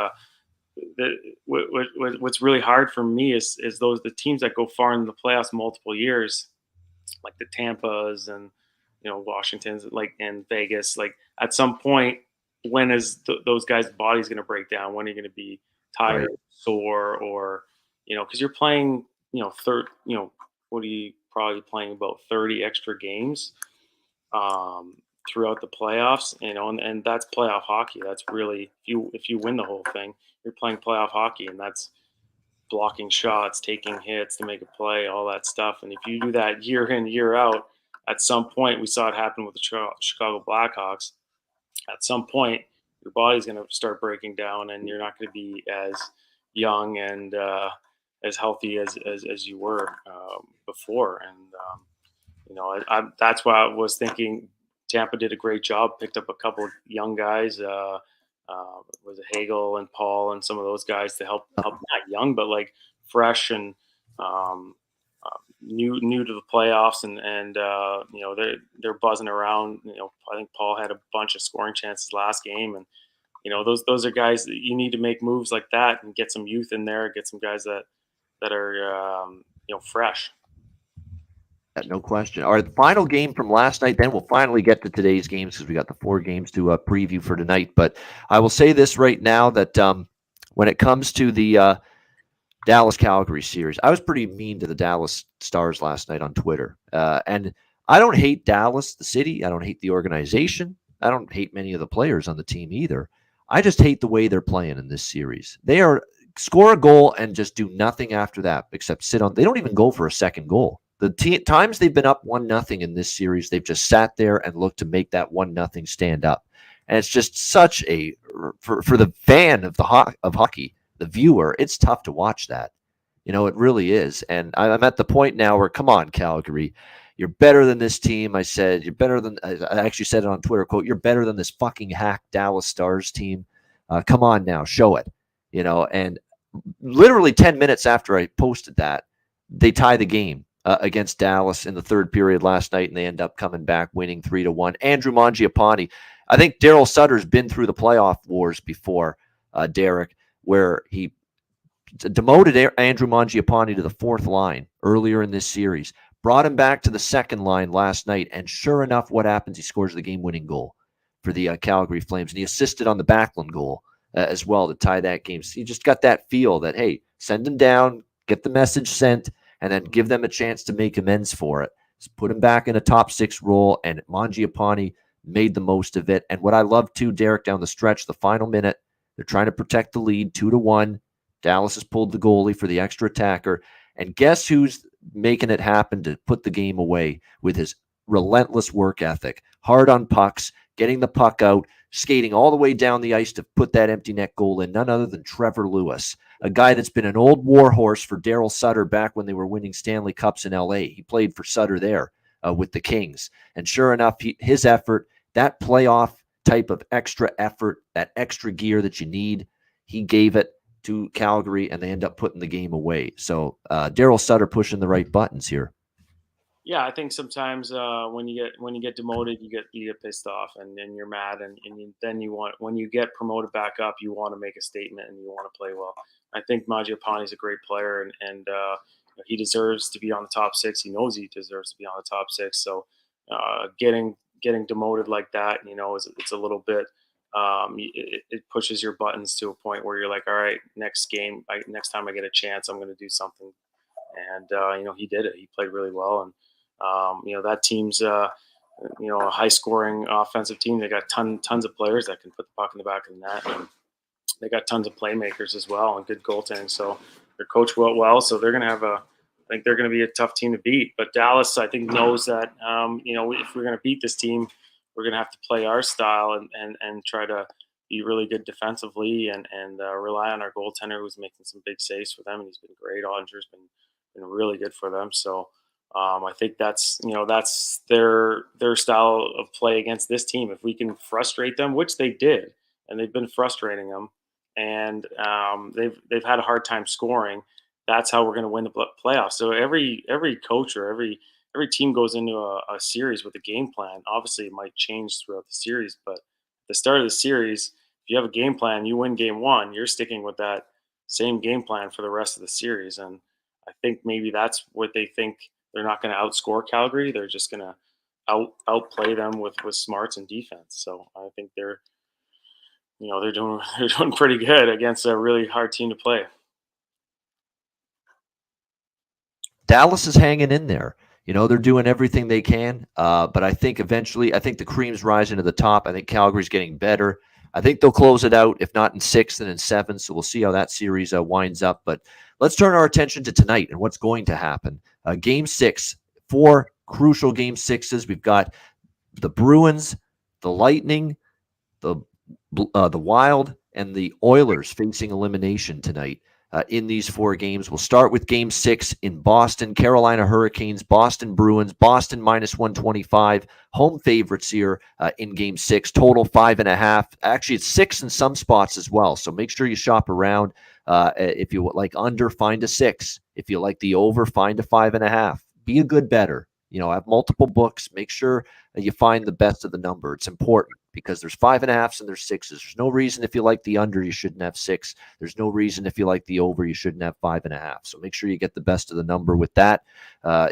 what's really hard for me is the teams that go far in the playoffs multiple years, like the Tampas and Washington's, like, and Vegas. Like, at some point, when is those guys' bodies going to break down? When are you going to be tired, Right. sore, or because you're playing, what are you probably playing about 30 extra games um, throughout the playoffs, and that's playoff hockey. That's really, if you win the whole thing, you're playing playoff hockey, and that's blocking shots, taking hits to make a play, all that stuff. And if you do that year in, year out, at some point, we saw it happen with the Chicago Blackhawks. At some point, your body's going to start breaking down, and you're not going to be as young and as healthy as you were before. And that's why I was thinking Tampa did a great job, picked up a couple of young guys. Was it Hagel and Paul and some of those guys to help not young, but like fresh and new to the playoffs, and they're buzzing around. I think Paul had a bunch of scoring chances last game, and those are guys that you need to make moves like that and get some youth in there, get some guys that are fresh. No question. All right, the final game from last night, then we'll finally get to today's games because we got the 4 games to preview for tonight. But I will say this right now that when it comes to the Dallas-Calgary series, I was pretty mean to the Dallas Stars last night on Twitter. And I don't hate Dallas, the city. I don't hate the organization. I don't hate many of the players on the team either. I just hate the way they're playing in this series. They are score a goal and just do nothing after that except sit on. They don't even go for a second goal. The times they've been up 1-0 in this series, they've just sat there and looked to make that 1-0 stand up. And it's just such a for the fan of hockey, the viewer, it's tough to watch that. It really is. And I'm at the point now where, come on, Calgary, you're better than this team. I said, you're better than, I actually said it on Twitter, quote, you're better than this fucking hack Dallas Stars team. Come on now, show it. And literally 10 minutes after I posted that, they tie the game against Dallas in the third period last night, and they end up coming back, winning 3-1. Andrew Mangiapane. I think Daryl Sutter's been through the playoff wars before, Derek, where he demoted Andrew Mangiapane to the 4th line earlier in this series, brought him back to the 2nd line last night, and sure enough, what happens? He scores the game-winning goal for the Calgary Flames, and he assisted on the Backlund goal as well to tie that game. So you just got that feel that, hey, send him down, get the message sent, and then give them a chance to make amends for it. Just put him back in a top 6 role, and Mangiapane made the most of it. And what I love too, Derek, down the stretch, the final minute, they're trying to protect the lead 2-1. Dallas has pulled the goalie for the extra attacker. And guess who's making it happen to put the game away with his relentless work ethic? Hard on pucks, getting the puck out, skating all the way down the ice to put that empty net goal in, none other than Trevor Lewis, a guy that's been an old warhorse for Daryl Sutter back when they were winning Stanley Cups in L.A. He played for Sutter there with the Kings. And sure enough, his effort, that playoff type of extra effort, that extra gear that you need, he gave it to Calgary, and they end up putting the game away. So Daryl Sutter pushing the right buttons here. Yeah, I think sometimes when you get demoted, you get pissed off and you're mad, and then when you get promoted back up, you want to make a statement and you want to play well. I think Mangiapane is a great player, and he deserves to be on the top 6. He knows he deserves to be on the top 6. So getting demoted like that, it's a little bit. It pushes your buttons to a point where you're like, all right, next game, next time I get a chance, I'm going to do something. And he did it. He played really well, and that team's a high-scoring offensive team. They got tons of players that can put the puck in the back of the net, and they got tons of playmakers as well and good goaltending. So they're coached well. So they're going to I think they're going to be a tough team to beat. But Dallas, I think, knows that if we're going to beat this team, we're going to have to play our style and try to be really good defensively and rely on our goaltender, who's making some big saves for them, and he's been great. Ottinger's been really good for them. So I think that's their style of play against this team. If we can frustrate them, which they did, and they've been frustrating them, and they've had a hard time scoring, that's how we're going to win the playoffs. So every coach or every team goes into a series with a game plan. Obviously, it might change throughout the series, but at the start of the series, if you have a game plan, you win game 1, you're sticking with that same game plan for the rest of the series. And I think maybe that's what they think not going to outscore Calgary. They're just going to outplay them with smarts and defense. So I think they're doing pretty good against a really hard team to play. Dallas is hanging in there. They're doing everything they can. But I think eventually, the cream's rising to the top. I think Calgary's getting better. I think they'll close it out, if not in 6, then in 7. So we'll see how that series winds up. But let's turn our attention to tonight and what's going to happen. Game 6, 4 crucial Game 6s. We've got the Bruins, the Lightning, the Wild, and the Oilers facing elimination tonight. In these 4 games. We'll start with Game 6 in Boston. Carolina Hurricanes, Boston Bruins, Boston -125. Home favorites here in Game 6. Total 5.5. Actually, it's 6 in some spots as well. So make sure you shop around. If you like under, find a 6. If you like the over, find a 5.5. Be a good bettor. Have multiple books. Make sure you find the best of the number. It's important because there's 5.5s and there's 6s. There's no reason if you like the under, you shouldn't have 6. There's no reason if you like the over, you shouldn't have 5.5. So make sure you get the best of the number with that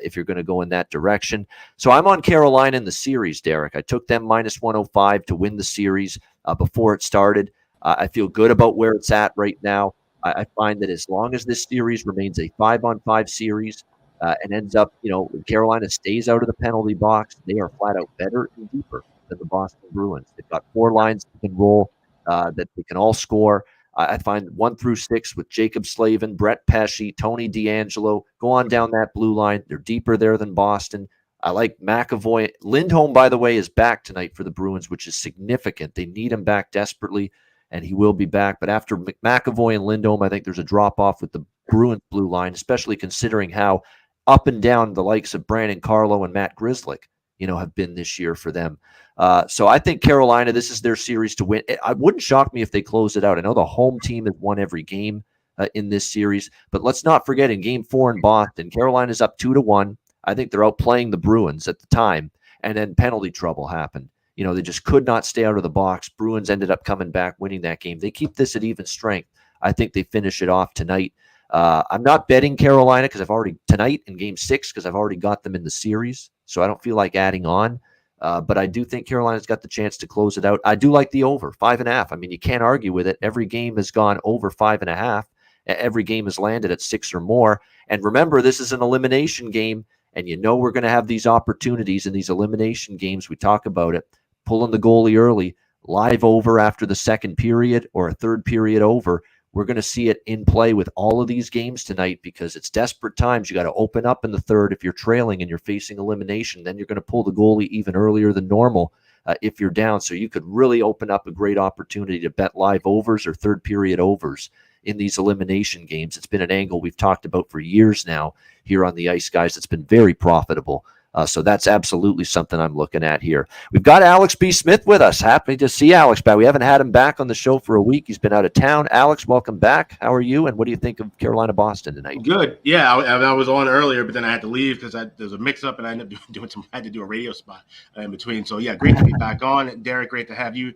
if you're going to go in that direction. So I'm on Carolina in the series, Derek. I took them -105 to win the series before it started. I feel good about where it's at right now. I find that as long as this series remains a 5-on-5 series, and ends up, Carolina stays out of the penalty box, they are flat out better and deeper than the Boston Bruins. They've got 4 lines that can roll, that they can all score. I find 1 through 6 with Jacob Slavin, Brett Pesce, Tony DeAngelo, go on down that blue line. They're deeper there than Boston. I like McAvoy. Lindholm, by the way, is back tonight for the Bruins, which is significant. They need him back desperately, and he will be back. But after McAvoy and Lindholm, I think there's a drop-off with the Bruins blue line, especially considering how up and down the likes of Brandon Carlo and Matt Grzelcyk, have been this year for them. So I think Carolina, this is their series to win. It wouldn't shock me if they close it out. I know the home team has won every game in this series, but let's not forget in Game 4 in Boston, Carolina's up 2-1. I think they're outplaying the Bruins at the time, and then penalty trouble happened. They just could not stay out of the box. Bruins ended up coming back, winning that game. They keep this at even strength. I think they finish it off tonight. I'm not betting Carolina because I've already tonight in Game 6 because I've already got them in the series, so I don't feel like adding on. But I do think Carolina's got the chance to close it out. I do like the over 5.5. I mean, you can't argue with it. Every game has gone over 5.5. Every game has landed at 6 or more. And remember, this is an elimination game, and we're going to have these opportunities in these elimination games. We talk about it, pulling the goalie early, live over after the second period or a third period over. We're going to see it in play with all of these games tonight because it's desperate times. You got to open up in the third if you're trailing and you're facing elimination. Then you're going to pull the goalie even earlier than normal if you're down. So you could really open up a great opportunity to bet live overs or third period overs in these elimination games. It's been an angle we've talked about for years now here on the Ice Guys. It's been very profitable. So that's absolutely something I'm looking at here. We've got Alex B. Smith with us. Happy to see Alex back. We haven't had him back on the show for a week. He's been out of town. Alex, welcome back. How are you? And what do you think of Carolina-Boston tonight? Good. Yeah, I was on earlier, but then I had to leave because there was a mix-up, and I ended up I had to do a radio spot in between. So, yeah, great to be back on. Derek, great to have you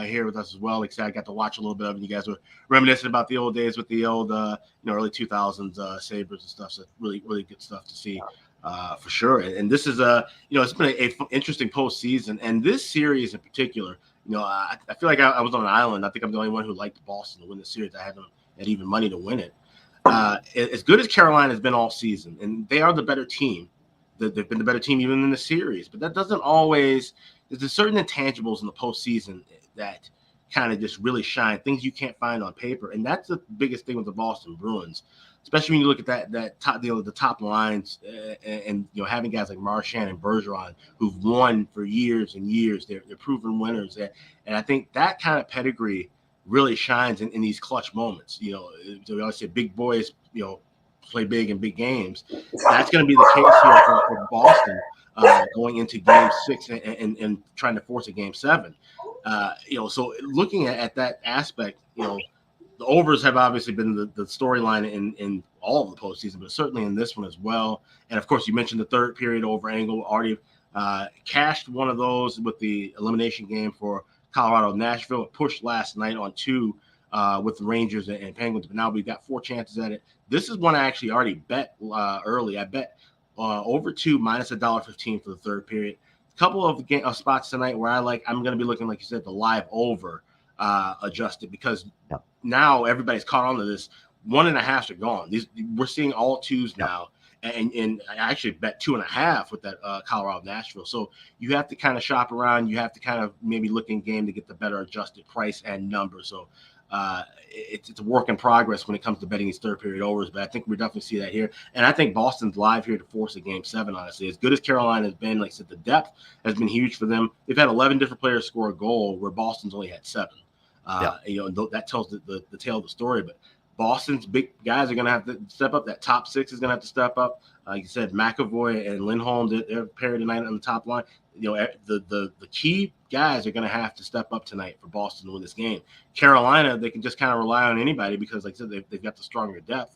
here with us as well. Like I said, I got to watch a little bit of it. You guys were reminiscing about the old days with the old, early 2000s Sabres and stuff. So really, really good stuff to see. For sure. And this is it's been a interesting postseason, and this series in particular, I feel like I was on an island. I think I'm the only one who liked Boston to win the series. I had even money to win it. As good as Carolina has been all season, and they are the better team. They've been the better team even in the series, but that doesn't always. There's certain intangibles in the postseason that kind of just really shine, things you can't find on paper, and that's the biggest thing with the Boston Bruins. Especially when you look at that top, the top lines, and having guys like Marchand and Bergeron who've won for years and years. They're proven winners, and I think that kind of pedigree really shines in these clutch moments. We always say big boys, play big in big games. That's going to be the case here for Boston going into Game 6 and trying to force a Game 7. So looking at that aspect, the overs have obviously been the storyline in all of the postseason, but certainly in this one as well. And, of course, you mentioned the third period over angle. Already cashed one of those with the elimination game for Colorado-Nashville. It pushed last night on 2 with the Rangers and Penguins, but now we've got 4 chances at it. This is one I actually already bet early. I bet over 2 minus $1.15 for the third period. A couple of spots tonight where I'm going to be looking, like you said, the live over adjusted, because now everybody's caught on to this. 1.5s are gone. We're seeing all 2s now. And I actually bet 2.5 with that Colorado Nashville. So you have to kind of shop around. You have to kind of maybe look in game to get the better adjusted price and number. So it's a work in progress when it comes to betting these third period overs. But I think we definitely see that here. And I think Boston's live here to force a game 7, honestly. As good as Carolina has been, like I said, the depth has been huge for them. They've had 11 different players score a goal where Boston's only had 7. That tells the tale of the story. But Boston's big guys are going to have to step up. That top 6 is going to have to step up. Like you said, McAvoy and Lindholm, they're paired tonight on the top line. The key guys are going to have to step up tonight for Boston to win this game. Carolina, they can just kind of rely on anybody because, like I said, they've got the stronger depth.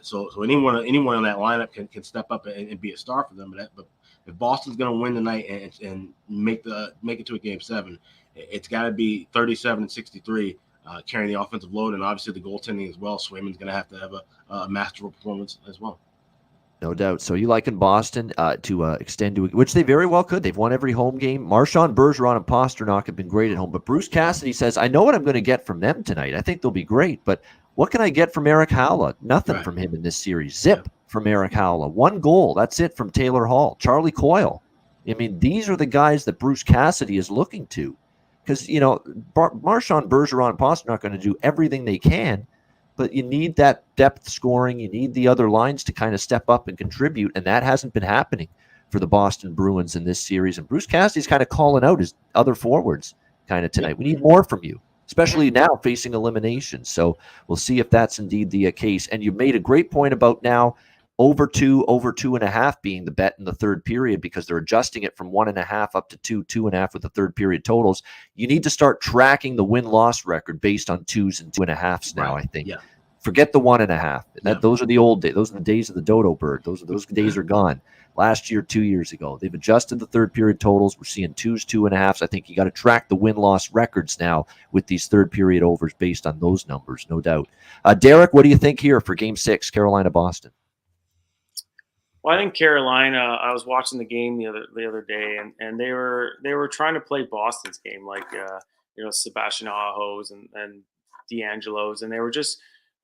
So anyone on that lineup can step up and be a star for them. But if Boston's going to win tonight and make it to a game 7, it's got to be 37-63. Carrying the offensive load, and obviously the goaltending as well. Swayman's going to have a masterful performance as well. No doubt. So you like in Boston to extend to, which they very well could. They've won every home game. Marchand, Bergeron, and Pasternak have been great at home. But Bruce Cassidy says, I know what I'm going to get from them tonight. I think they'll be great. But what can I get from Erik Haula? Nothing from him in this series. Zip from Erik Haula. 1 goal. That's it from Taylor Hall. Charlie Coyle. I mean, these are the guys that Bruce Cassidy is looking to. Because, Marchand, Bergeron, and Pasternak are going to do everything they can, but you need that depth scoring. You need the other lines to kind of step up and contribute, and that hasn't been happening for the Boston Bruins in this series. And Bruce Cassidy's kind of calling out his other forwards kind of tonight. We need more from you, especially now facing elimination. So we'll see if that's indeed the case. And you made a great point about now over 2.5 being the bet in the third period, because they're adjusting it from 1.5 up to 2.5 with the third period totals. You need to start tracking the win-loss record based on 2s and 2.5s now, I think. Yeah. Forget the 1.5. Those are the old days. Those are the days of the dodo bird. Those days are gone. Last year, 2 years ago, they've adjusted the third period totals. We're seeing 2s, 2.5s. I think you got to track the win-loss records now with these third period overs based on those numbers, no doubt. Derek, what do you think here for Game 6, Carolina-Boston? Well, I think Carolina. I was watching the game the other day, and they were trying to play Boston's game, like Sebastian Aho's and D'Angelo's, and they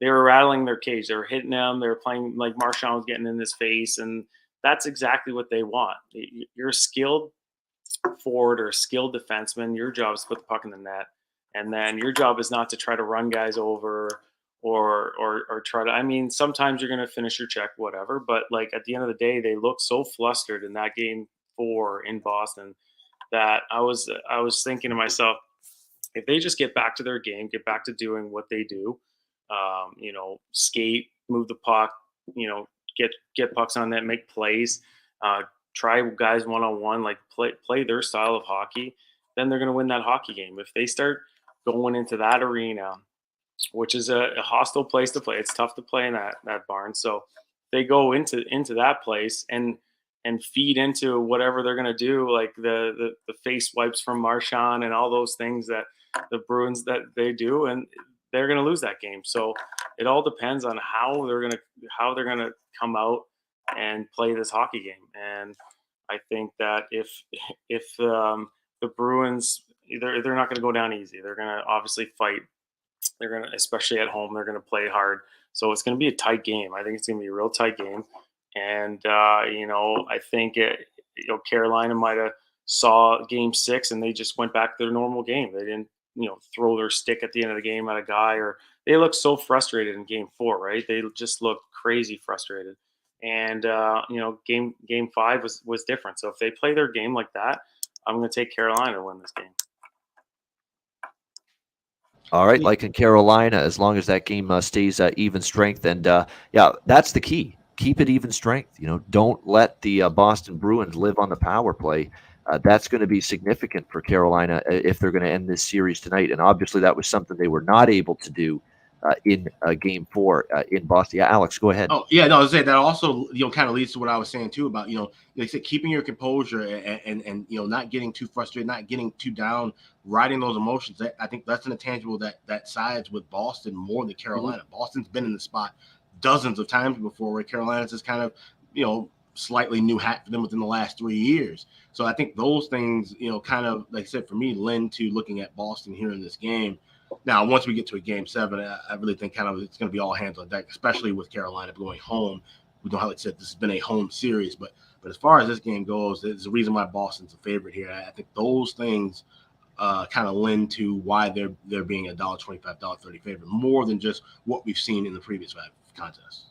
were rattling their cage. They were hitting them. They were playing like Marchand was getting in his face, and that's exactly what they want. You're a skilled forward or a skilled defenseman. Your job is to put the puck in the net, and then your job is not to try to run guys over. Or try to, I mean, sometimes you're going to finish your check, whatever. But like at the end of the day, they looked so flustered in that game 4 in Boston that I was thinking to myself, if they just get back to their game, get back to doing what they do, skate, move the puck, get pucks on net, make plays, try guys one-on-one, like play their style of hockey, then they're going to win that hockey game. If they start going into that arena, which is a hostile place to play. It's tough to play in that barn. So they go into that place and feed into whatever they're going to do, like the face wipes from Marchand and all those things that the Bruins that they do, and they're going to lose that game. So it all depends on how they're going to come out and play this hockey game. And I think that if the Bruins, they're not going to go down easy. They're going to obviously fight. They're going to, especially at home, they're going to play hard. So it's going to be a tight game. I think it's going to be a real tight game. And, I think, Carolina might have saw Game 6 and they just went back to their normal game. They didn't, throw their stick at the end of the game at a guy, or they looked so frustrated in Game 4, right? They just looked crazy frustrated. And, Game 5 was different. So if they play their game like that, I'm going to take Carolina to win this game. All right, like in Carolina, as long as that game stays even strength. And, that's the key. Keep it even strength. Don't let the Boston Bruins live on the power play. That's going to be significant for Carolina if they're going to end this series tonight. And obviously that was something they were not able to do in Game 4 in Boston. Yeah, Alex, go ahead. Oh, yeah, no, I was saying that also, kind of leads to what I was saying too about, like I said, keeping your composure and not getting too frustrated, not getting too down, riding those emotions. I think that's an intangible that sides with Boston more than Carolina. Mm-hmm. Boston's been in the spot dozens of times before, where Carolina's just kind of, slightly new hat for them within the last 3 years. So I think those things, kind of, like I said, for me, lend to looking at Boston here in this game. Now, once we get to a game 7, I really think kind of it's going to be all hands on deck, especially with Carolina going home. We know how, like I said, this has been a home series, but as far as this game goes, there's a reason why Boston's a favorite here. I think those things kind of lend to why they're being a $1.25, $1.30 favorite, more than just what we've seen in the previous 5 contests.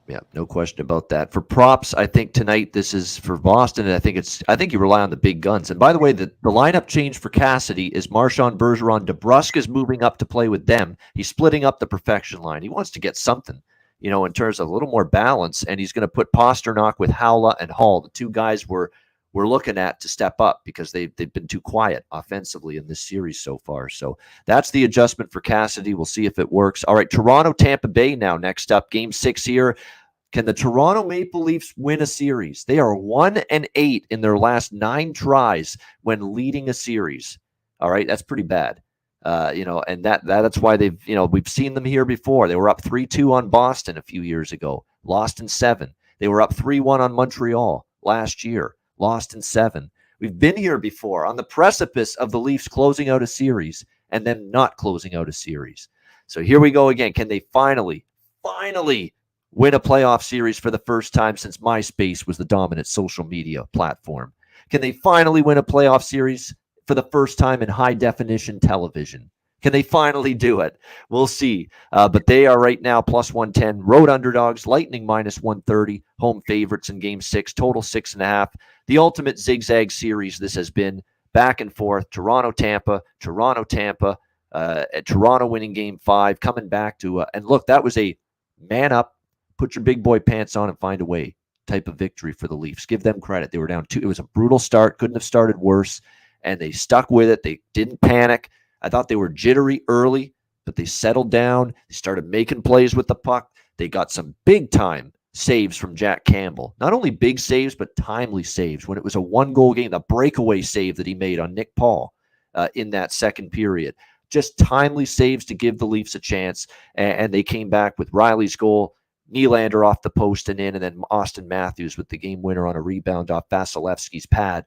Yeah, no question about that. For props, I think tonight this is for Boston, and I think you rely on the big guns. And by the way, the lineup change for Cassidy is Marchand Bergeron. DeBrusk is moving up to play with them. He's splitting up the perfection line. He wants to get something, in terms of a little more balance, and he's going to put Pasternak with Haula and Hall, the 2 guys we're looking at to step up because they've been too quiet offensively in this series so far. So that's the adjustment for Cassidy. We'll see if it works. All right, Toronto, Tampa Bay now next up. Game 6 here. Can the Toronto Maple Leafs win a series? They are 1-8 in their last 9 tries when leading a series. All right, that's pretty bad. And that's why we've seen them here before. They were up 3-2 on Boston a few years ago, lost in 7. They were up 3-1 on Montreal last year, lost in 7. We've been here before on the precipice of the Leafs closing out a series and then not closing out a series. So here we go again. Can they finally win a playoff series for the first time since MySpace was the dominant social media platform? Can they finally win a playoff series for the first time in high-definition television? Can they finally do it? We'll see. But they are right now plus 110. Road underdogs, Lightning minus 130. Home favorites in Game 6, total 6.5. The ultimate zigzag series this has been. Back and forth. Toronto-Tampa. Toronto-Tampa. Toronto winning Game 5. Coming back to and look, that was a man up, put your big boy pants on and find a way type of victory for the Leafs. Give them credit. They were down 2. It was a brutal start. Couldn't have started worse. And they stuck with it. They didn't panic. I thought they were jittery early, but they settled down. They started making plays with the puck. They got some big-time saves from Jack Campbell. Not only big saves, but timely saves. When it was a 1-goal game, the breakaway save that he made on Nick Paul in that second period. Just timely saves to give the Leafs a chance. And they came back with Riley's goal, Nylander off the post and in, and then Austin Matthews with the game winner on a rebound off Vasilevsky's pad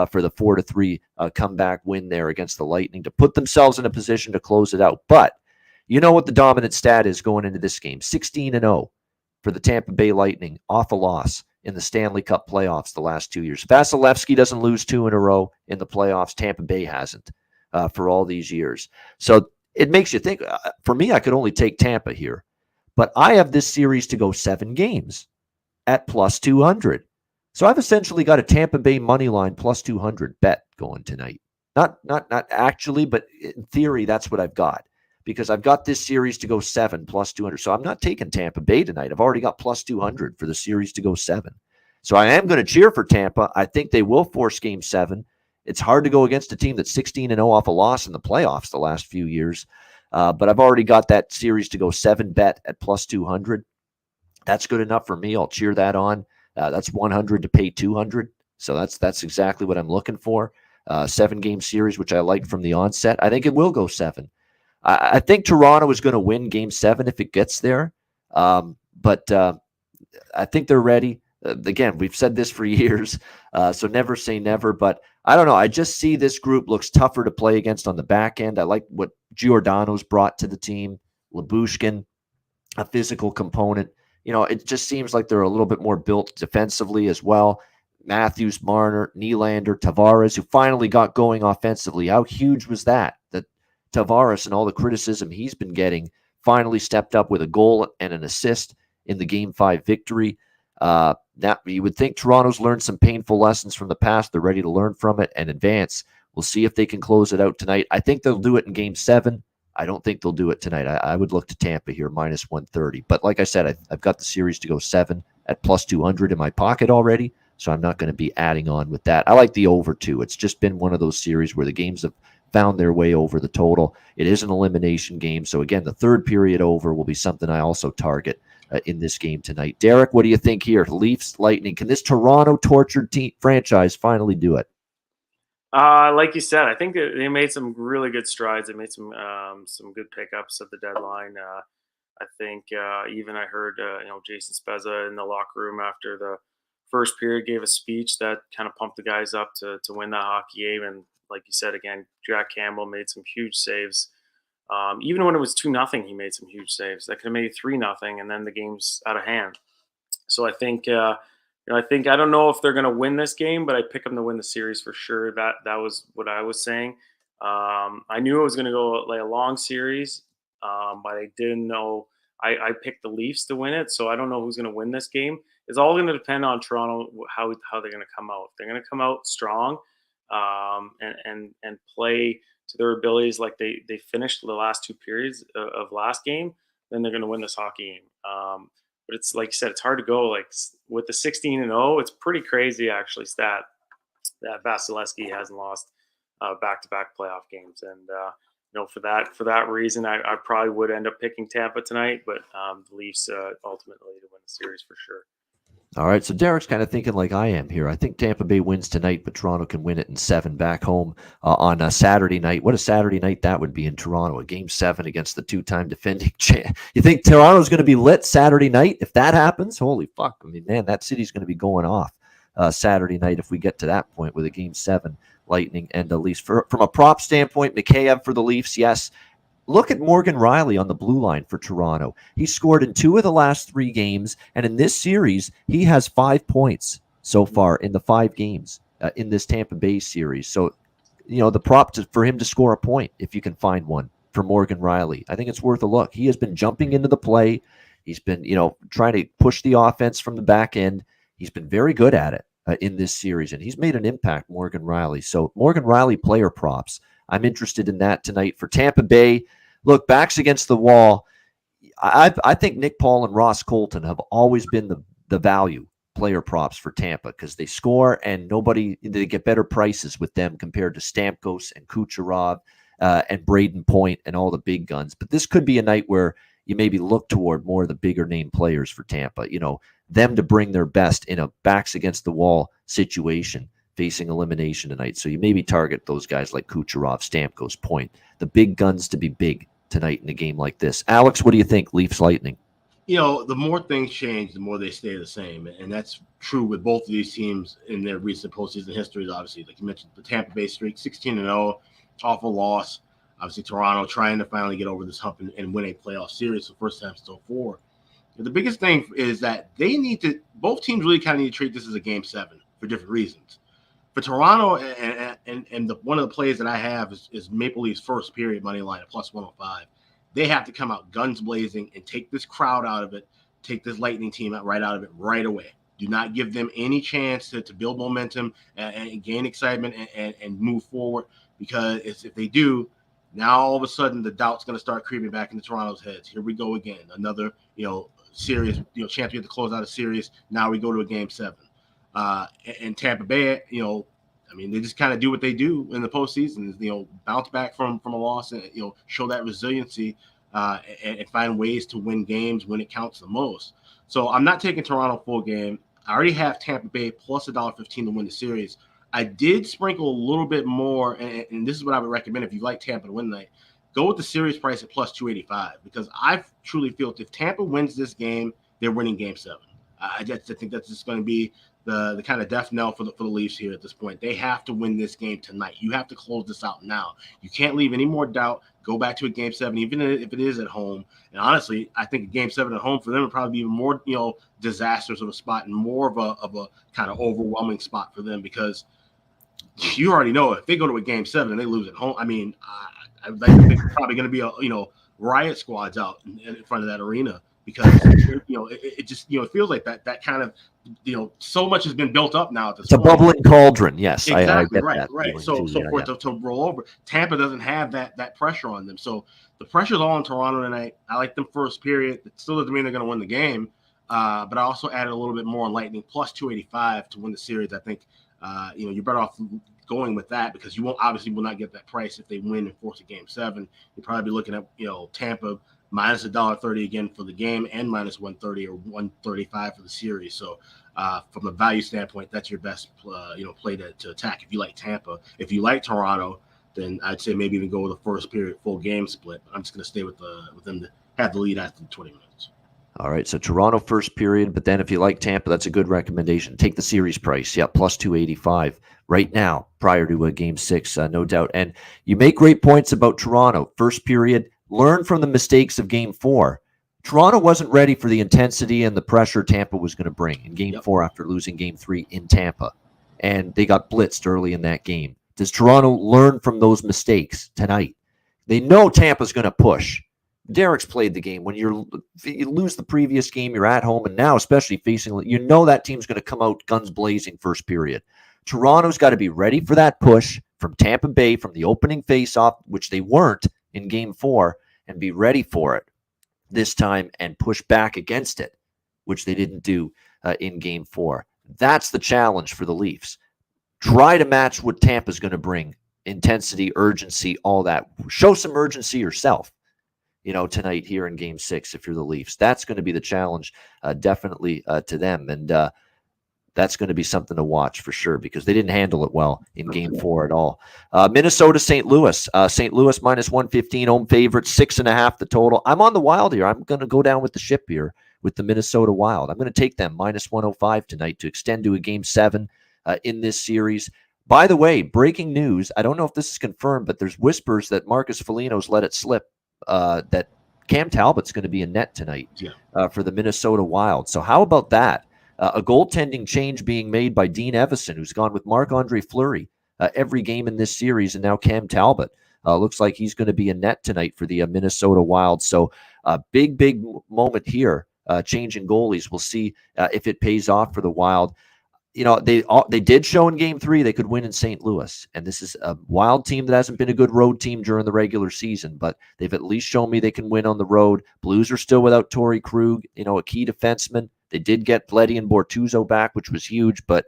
for the 4-3 comeback win there against the Lightning to put themselves in a position to close it out. But you know what the dominant stat is going into this game? 16-0 for the Tampa Bay Lightning off a loss in the Stanley Cup playoffs the last 2 years. Vasilevsky doesn't lose 2 in a row in the playoffs. Tampa Bay hasn't for all these years. So it makes you think. For me, I could only take Tampa here. But I have this series to go 7 games at plus 200. So I've essentially got a Tampa Bay money line plus 200 bet going tonight. Not actually, but in theory, that's what I've got. Because I've got this series to go 7 plus 200. So I'm not taking Tampa Bay tonight. I've already got plus 200 for the series to go 7. So I am going to cheer for Tampa. I think they will force Game 7. It's hard to go against a team that's 16-0 off a loss in the playoffs the last few years. But I've already got that series to go 7 bet at plus 200. That's good enough for me. I'll cheer that on. That's 100 to pay 200. So that's exactly what I'm looking for. 7-game series, which I like from the onset. I think it will go 7. I think Toronto is going to win Game 7 if it gets there. But I think they're ready. Again, we've said this for years, so never say never. But I don't know. I just see this group looks tougher to play against on the back end. I like what Giordano's brought to the team. Lyubushkin, a physical component. It just seems like they're a little bit more built defensively as well. Matthews, Marner, Nylander, Tavares, who finally got going offensively. How huge was that? That Tavares and all the criticism he's been getting finally stepped up with a goal and an assist in the Game 5 victory. Now you would think Toronto's learned some painful lessons from the past. They're ready to learn from it and advance. We'll see if they can close it out tonight. I think they'll do it in Game 7. I don't think they'll do it tonight. I would look to Tampa here, minus 130. But like I said, I've got the series to go 7 at plus 200 in my pocket already, so I'm not going to be adding on with that. I like the over, too. It's just been one of those series where the games have found their way over the total. It is an elimination game. So, again, the third period over will be something I also target in this game tonight. Derek, what do you think here? Leafs, Lightning. Can this Toronto tortured team franchise finally do it? Like you said, I think they made some really good strides. They made some good pickups at the deadline. I think even I heard Jason Spezza in the locker room after the first period gave a speech that kind of pumped the guys up to win that hockey game. And like you said, again, Jack Campbell made some huge saves. Even when it was 2-0, he made some huge saves. That could have made it 3-0, and then the game's out of hand. So I think, I don't know if they're going to win this game, but I pick them to win the series for sure. That was what I was saying. I knew it was going to go like a long series, but I didn't know. I picked the Leafs to win it, so I don't know who's going to win this game. It's all going to depend on Toronto, how they're going to come out. If they're going to come out strong, and play to their abilities like they finished the last two periods of last game, then they're going to win this hockey game. But it's like you said, it's hard to go. Like with the 16-0, it's pretty crazy actually stat that Vasilevsky hasn't lost back-to-back playoff games. And for that reason, I probably would end up picking Tampa tonight, but the Leafs ultimately to win the series for sure. All right, so Derek's kind of thinking like I am here. I think Tampa Bay wins tonight, but Toronto can win it in 7 back home on a Saturday night. What a Saturday night that would be in Toronto, a Game 7 against the 2-time defending champ. You think Toronto's going to be lit Saturday night? If that happens, holy fuck. I mean, man, that city's going to be going off Saturday night if we get to that point with a Game 7, Lightning and the Leafs. From a prop standpoint, Mikheyev for the Leafs, yes. Look at Morgan Rielly on the blue line for Toronto. He scored in 2 of the last 3 games, and in this series, he has 5 points so far in the 5 games in this Tampa Bay series. So, the prop for him to score a point, if you can find one, for Morgan Rielly, I think it's worth a look. He has been jumping into the play. He's been, trying to push the offense from the back end. He's been very good at it in this series, and he's made an impact, Morgan Rielly. So, Morgan Rielly player props. I'm interested in that tonight for Tampa Bay. Look, backs against the wall. I think Nick Paul and Ross Colton have always been the value player props for Tampa because they score and they get better prices with them compared to Stamkos and Kucherov and Braden Point and all the big guns. But this could be a night where you maybe look toward more of the bigger name players for Tampa. Them to bring their best in a backs against the wall situation, facing elimination tonight. So you maybe target those guys like Kucherov, Stamkos, Point, the big guns to be big tonight in a game like this. Alex, what do you think, Leafs Lightning? The more things change, the more they stay the same. And that's true with both of these teams in their recent postseason histories, obviously. Like you mentioned, the Tampa Bay streak, 16-0, awful loss. Obviously, Toronto trying to finally get over this hump and win a playoff series for the first time since 2004. The biggest thing is that both teams really kind of need to treat this as a Game 7 for different reasons. For Toronto, and one of the plays that I have is Maple Leafs first period money line at plus 105. They have to come out guns blazing and take this crowd out of it, take this Lightning team right out of it right away. Do not give them any chance to build momentum and gain excitement and move forward, because if they do, now all of a sudden the doubt's going to start creeping back into Toronto's heads. Here we go again, another series, chance we have to close out a series. Now we go to a Game 7. And Tampa Bay, they just kind of do what they do in the postseason, bounce back from a loss and, show that resiliency and find ways to win games when it counts the most. So I'm not taking Toronto full game. I already have Tampa Bay plus $1.15 to win the series. I did sprinkle a little bit more, and this is what I would recommend if you like Tampa to win tonight. Go with the series price at plus 285, because I truly feel if Tampa wins this game, they're winning Game 7. I think that's just going to be the kind of death knell for the Leafs here at this point. They have to win this game tonight. You have to close this out now. You can't leave any more doubt. Go back to a Game 7, even if it is at home. And honestly, I think a Game 7 at home for them would probably be even more, disastrous of a spot and more of a kind of overwhelming spot for them, because you already know if they go to a Game 7 and they lose at home, I mean, I think there's probably going to be riot squads out in front of that arena. Because it just it feels like that kind of so much has been built up now at this point. It's a bubbling cauldron, yes. Exactly, I get right. that So too, for it to roll over, Tampa doesn't have that pressure on them. So the pressure's all on Toronto tonight. I like them first period. It still doesn't mean they're going to win the game, but I also added a little bit more on Lightning plus 285 to win the series. I think you're better off going with that, because you will not get that price if they win and force a Game 7. You'll probably be looking at Tampa minus $1.30 again for the game, and minus 130 or 135 for the series. So from a value standpoint, that's your best play to attack if you like Tampa. If you like Toronto, then I'd say maybe even go with a first period full game split. But I'm just going to stay with them to have the lead after 20 minutes. All right, so Toronto first period, but then if you like Tampa, that's a good recommendation. Take the series price, yeah, plus 285 right now prior to Game 6, no doubt. And you make great points about Toronto. First period, learn from the mistakes of Game 4. Toronto wasn't ready for the intensity and the pressure Tampa was going to bring in Game 4 after losing Game 3 in Tampa. And they got blitzed early in that game. Does Toronto learn from those mistakes tonight? They know Tampa's going to push. Derek's played the game. When you lose the previous game, you're at home, and now especially facing, that team's going to come out guns blazing first period. Toronto's got to be ready for that push from Tampa Bay from the opening faceoff, which they weren't in Game 4, and be ready for it this time and push back against it, which they didn't do in Game 4. That's the challenge for the Leafs. Try to match what Tampa's going to bring. Intensity, urgency, all that. Show some urgency yourself, tonight here in Game 6 if you're the Leafs. That's going to be the challenge, definitely to them. And that's going to be something to watch for sure because they didn't handle it well in Game 4 at all. Minnesota, St. Louis. St. Louis minus 115, home favorite, 6.5 the total. I'm on the Wild here. I'm going to go down with the ship here with the Minnesota Wild. I'm going to take them minus 105 tonight to extend to a Game 7 in this series. By the way, breaking news, I don't know if this is confirmed, but there's whispers that Marcus Foligno's let it slip that Cam Talbot's going to be in net tonight for the Minnesota Wild. So how about that? A goaltending change being made by Dean Evison, who's gone with Marc-Andre Fleury every game in this series, and now Cam Talbot. Looks like he's going to be in net tonight for the Minnesota Wild. So a big moment here, changing goalies. We'll see if it pays off for the Wild. They did show in Game 3 they could win in St. Louis, and this is a Wild team that hasn't been a good road team during the regular season, but they've at least shown me they can win on the road. Blues are still without Torrey Krug, a key defenseman. They did get Bleddy and Bortuzzo back, which was huge, but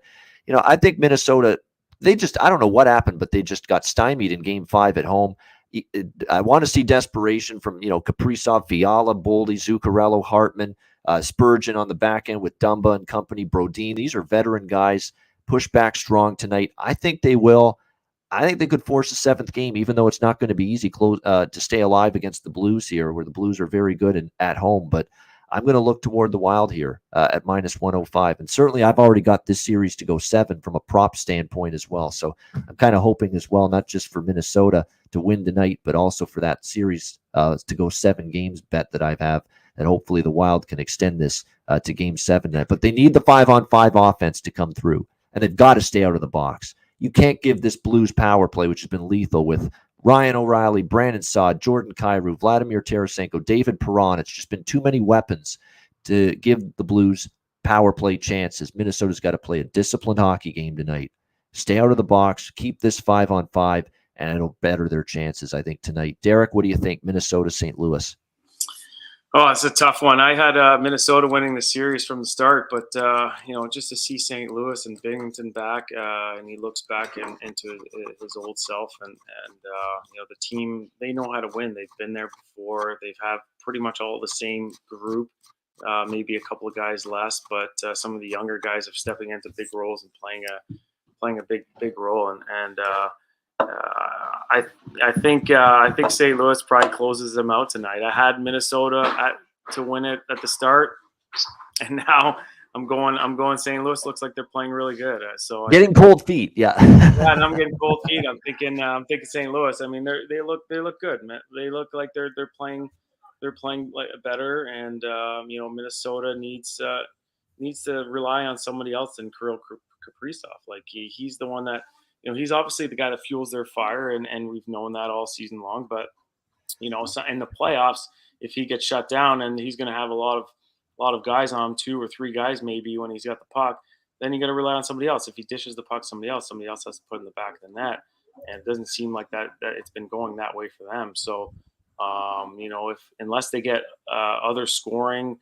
I think Minnesota, I don't know what happened, but they just got stymied in Game 5 at home. I want to see desperation from Kaprizov, Fiala, Boldy, Zuccarello, Hartman, Spurgeon on the back end with Dumba and company, Brodin. These are veteran guys. Push back strong tonight. I think they will. I think they could force a 7th game, even though it's not going to be easy to stay alive against the Blues here, where the Blues are very good at home. But I'm going to look toward the Wild here at minus 105. And certainly I've already got this series to go 7 from a prop standpoint as well. So I'm kind of hoping as well, not just for Minnesota to win tonight, but also for that series to go 7 games bet that I have. And hopefully the Wild can extend this to Game 7. But they need the 5-on-5 offense to come through, and they've got to stay out of the box. You can't give this Blues power play, which has been lethal with Ryan O'Reilly, Brandon Saad, Jordan Kyrou, Vladimir Tarasenko, David Perron. It's just been too many weapons to give the Blues power play chances. Minnesota's got to play a disciplined hockey game tonight. Stay out of the box, keep this 5-on-5, and it'll better their chances, I think, tonight. Derek, what do you think? Minnesota, St. Louis. Oh, it's a tough one. I had Minnesota winning the series from the start, but just to see St. Louis and Binghamton back, and he looks back into his old self, and the team, they know how to win. They've been there before. They've had pretty much all the same group, maybe a couple of guys less, but some of the younger guys are stepping into big roles and playing a big role, and I think St. Louis probably closes them out tonight. I had Minnesota to win it at the start, and now I'm going St. Louis. Looks like they're playing really good. So getting cold feet, yeah. Yeah, and I'm getting cold feet. I'm thinking St. Louis. I mean, they look good, man. They look like they're playing like better, and Minnesota needs to rely on somebody else than Kirill Kaprizov. Like he's the one that. He's obviously the guy that fuels their fire, and we've known that all season long. But so in the playoffs, if he gets shut down, and he's going to have a lot of guys on him, 2 or 3 guys maybe when he's got the puck, then you got to rely on somebody else. If he dishes the puck, somebody else has to put in the back of the net, and it doesn't seem like that it's been going that way for them. So, unless they get other scoring.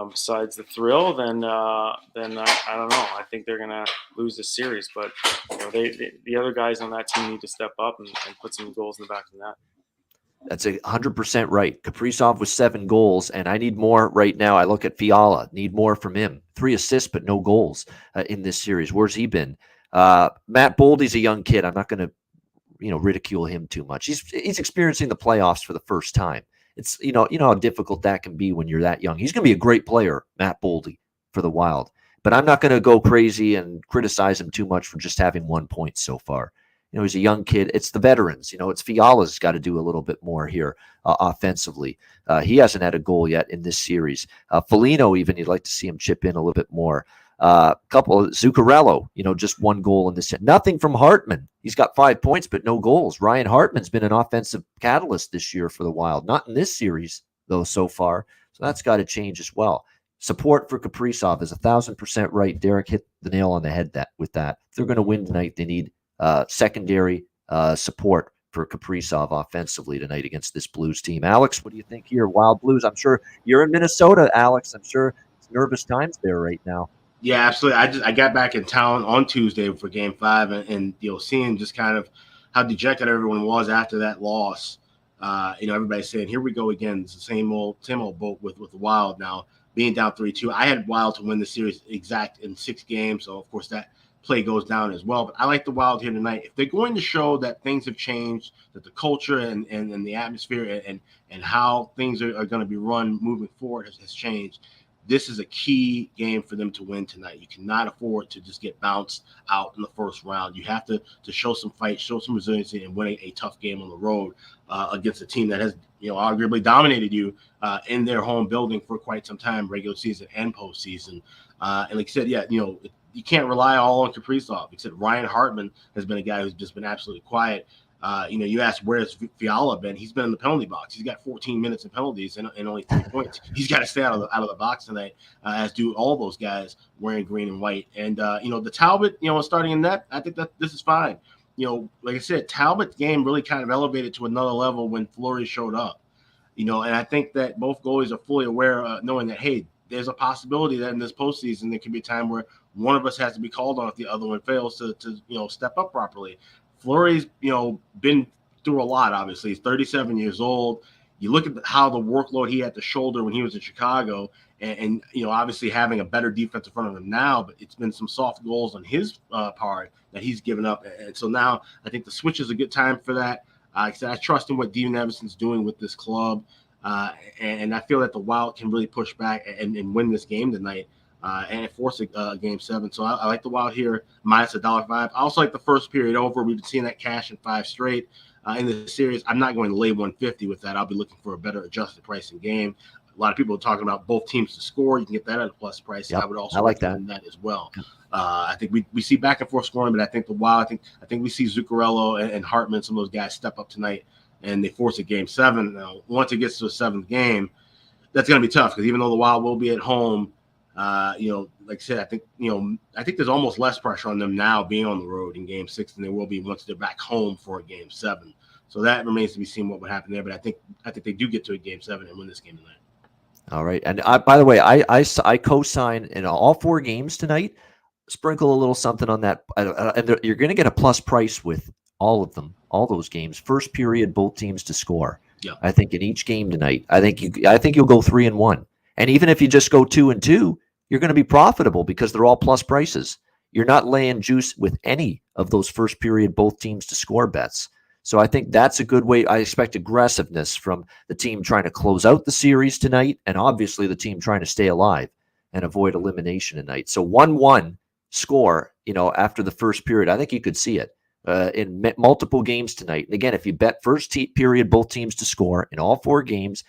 Besides the thrill, then I don't know. I think they're gonna lose this series, but the other guys on that team need to step up and put some goals in the back of the net. That's 100% right. Kaprizov with 7 goals, and I need more right now. I look at Fiala, need more from him. 3 assists, but no goals in this series. Where's he been? Matt Boldy's a young kid. I'm not going to ridicule him too much. He's experiencing the playoffs for the first time. It's you know how difficult that can be when you're that young. He's going to be a great player, Matt Boldy, for the Wild, but I'm not going to go crazy and criticize him too much for just having 1 point so far. He's a young kid. It's the veterans. It's Fiala's got to do a little bit more here offensively. He hasn't had a goal yet in this series. Foligno, even, you'd like to see him chip in a little bit more. Couple of Zuccarello, just 1 goal in this. Nothing from Hartman. He's got 5 points, but no goals. Ryan Hartman's been an offensive catalyst this year for the Wild. Not in this series, though, so far. So that's got to change as well. Support for Kaprizov is 1,000% right. Derek hit the nail on the head with that. If they're going to win tonight, they need secondary support for Kaprizov offensively tonight against this Blues team. Alex, what do you think here? Wild Blues. I'm sure you're in Minnesota, Alex. I'm sure it's nervous times there right now. Yeah, absolutely. I got back in town on Tuesday for Game 5, and seeing just kind of how dejected everyone was after that loss. Everybody's saying, "Here we go again." It's the same old boat with the Wild now being down 3-2. I had Wild to win the series exact in 6 games, so of course that play goes down as well. But I like the Wild here tonight. If they're going to show that things have changed, that the culture and the atmosphere and how things are going to be run moving forward has changed, this is a key game for them to win tonight. You cannot afford to just get bounced out in the first round. You have to show some fight, show some resiliency, and win a tough game on the road against a team that has arguably dominated you in their home building for quite some time, regular season and postseason. And like I said, you can't rely all on Kaprizov. Except Ryan Hartman has been a guy who's just been absolutely quiet. You asked where's Fiala been? He's been in the penalty box. He's got 14 minutes of penalties and only 3 points. He's got to stay out of the box tonight, as do all those guys wearing green and white. And the Talbot, starting in net, I think that this is fine. Like I said, Talbot's game really kind of elevated to another level when Fleury showed up. And I think that both goalies are fully aware, knowing that, hey, there's a possibility that in this postseason there could be a time where one of us has to be called on if the other one fails to step up properly. Fleury's, been through a lot, obviously. He's 37 years old. You look at how the workload he had to shoulder when he was in Chicago and obviously having a better defense in front of him now, but it's been some soft goals on his part that he's given up. And so now I think the switch is a good time for that. I trust in what Dean Evason's doing with this club. And I feel that the Wild can really push back and win this game tonight. And force a Game 7. So I like the Wild here, minus $1.05. I also like the first period over. We've been seeing that cash in 5 straight in the series. I'm not going to lay 150 with that. I'll be looking for a better adjusted pricing game. A lot of people are talking about both teams to score. You can get that at a plus price. Yep, I would also like recommend that as well. I think we see back and forth scoring, but I think the Wild, I think we see Zuccarello and Hartman, some of those guys step up tonight, and they force a Game 7. Now, once it gets to a 7th game, that's going to be tough because even though the Wild will be at home, like I said, I think there's almost less pressure on them now being on the road in Game 6 than there will be once they're back home for a Game 7. So that remains to be seen what would happen there. But I think they do get to a Game 7 and win this game tonight. All right. And by the way, I co-sign in all 4 games tonight. Sprinkle a little something on that. And you're going to get a plus price with all of them, all those games. First period, both teams to score. Yeah. I think in each game tonight, I think you'll go 3-1. And even if you just go 2-2, you're going to be profitable because they're all plus prices. You're not laying juice with any of those first period, both teams to score bets. So I think that's a good way. I expect aggressiveness from the team trying to close out the series tonight, and obviously the team trying to stay alive and avoid elimination tonight. So 1-1 score, after the first period, I think you could see it in multiple games tonight. And again, if you bet first period, both teams to score in all 4 games,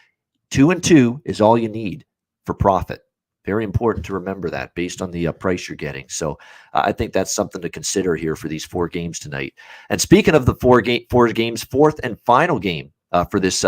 2-2 is all you need for profit. Very important to remember that based on the price you're getting. So I think that's something to consider here for these 4 games tonight. And speaking of the 4 games, 4th and final game for this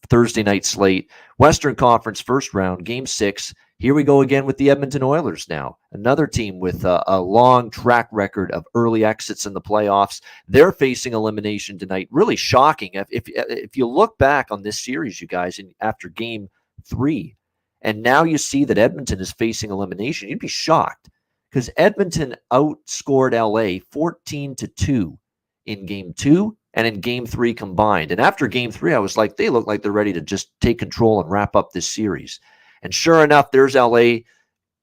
Thursday night slate, Western Conference first round, Game 6. Here we go again with the Edmonton Oilers now. Another team with a long track record of early exits in the playoffs. They're facing elimination tonight. Really shocking. If you look back on this series, you guys, after Game 3, and now you see that Edmonton is facing elimination, you'd be shocked because Edmonton outscored LA 14-2 in Game 2 and in Game 3 combined. And after Game 3, I was like, they look like they're ready to just take control and wrap up this series. And sure enough, there's LA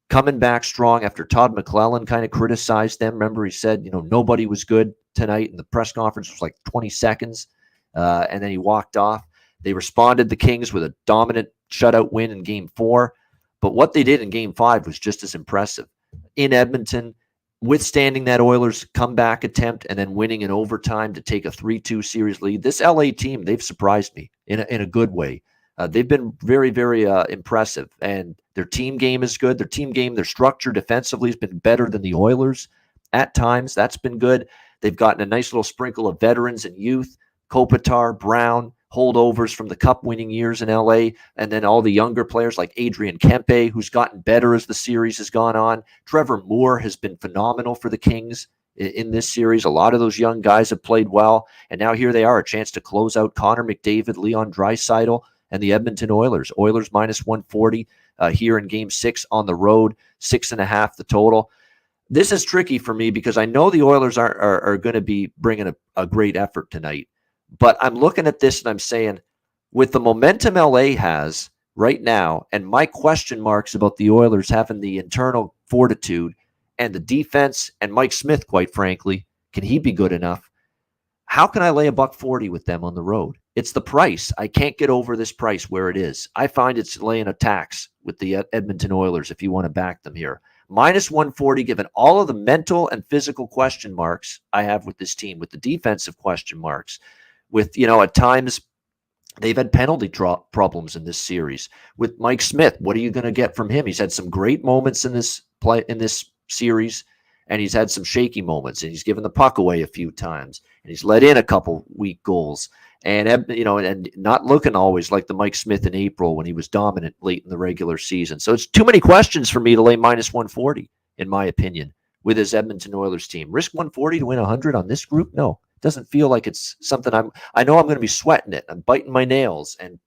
coming back strong after Todd McClellan kind of criticized them. Remember, he said, nobody was good tonight, and the press conference was like 20 seconds, and then he walked off. They responded the Kings with a dominant shutout win in Game 4. But what they did in Game 5 was just as impressive. In Edmonton, withstanding that Oilers comeback attempt and then winning in overtime to take a 3-2 series lead. This LA team, they've surprised me in a good way. They've been very, very impressive, and their team game is good. Their structure defensively has been better than the Oilers at times. That's been good. They've gotten a nice little sprinkle of veterans and youth, Kopitar, Brown, holdovers from the cup-winning years in LA, and then all the younger players like Adrian Kempe, who's gotten better as the series has gone on. Trevor Moore has been phenomenal for the Kings in this series. A lot of those young guys have played well, and now here they are, a chance to close out Connor McDavid, Leon Draisaitl, and the Edmonton Oilers. Oilers minus 140 here in Game 6 on the road, 6.5 the total. This is tricky for me because I know the Oilers are going to be bringing a great effort tonight. But I'm looking at this and I'm saying, with the momentum LA has right now, and my question marks about the Oilers having the internal fortitude and the defense, and Mike Smith, quite frankly, can he be good enough? How can I lay $140 with them on the road? It's the price. I can't get over this price where it is. I find it's laying a tax with the Edmonton Oilers if you want to back them here. Minus 140, given all of the mental and physical question marks I have with this team, with the defensive question marks, with, at times they've had penalty problems in this series. With Mike Smith, what are you going to get from him? He's had some great moments in this series, and he's had some shaky moments, and he's given the puck away a few times, and he's let in a couple weak goals, and and not looking always like the Mike Smith in April when he was dominant late in the regular season. So it's too many questions for me to lay minus 140, in my opinion, with his Edmonton Oilers team. Risk 140 to win 100 on this group? No. Doesn't feel like it's something I know I'm going to be sweating it. I'm biting my nails and,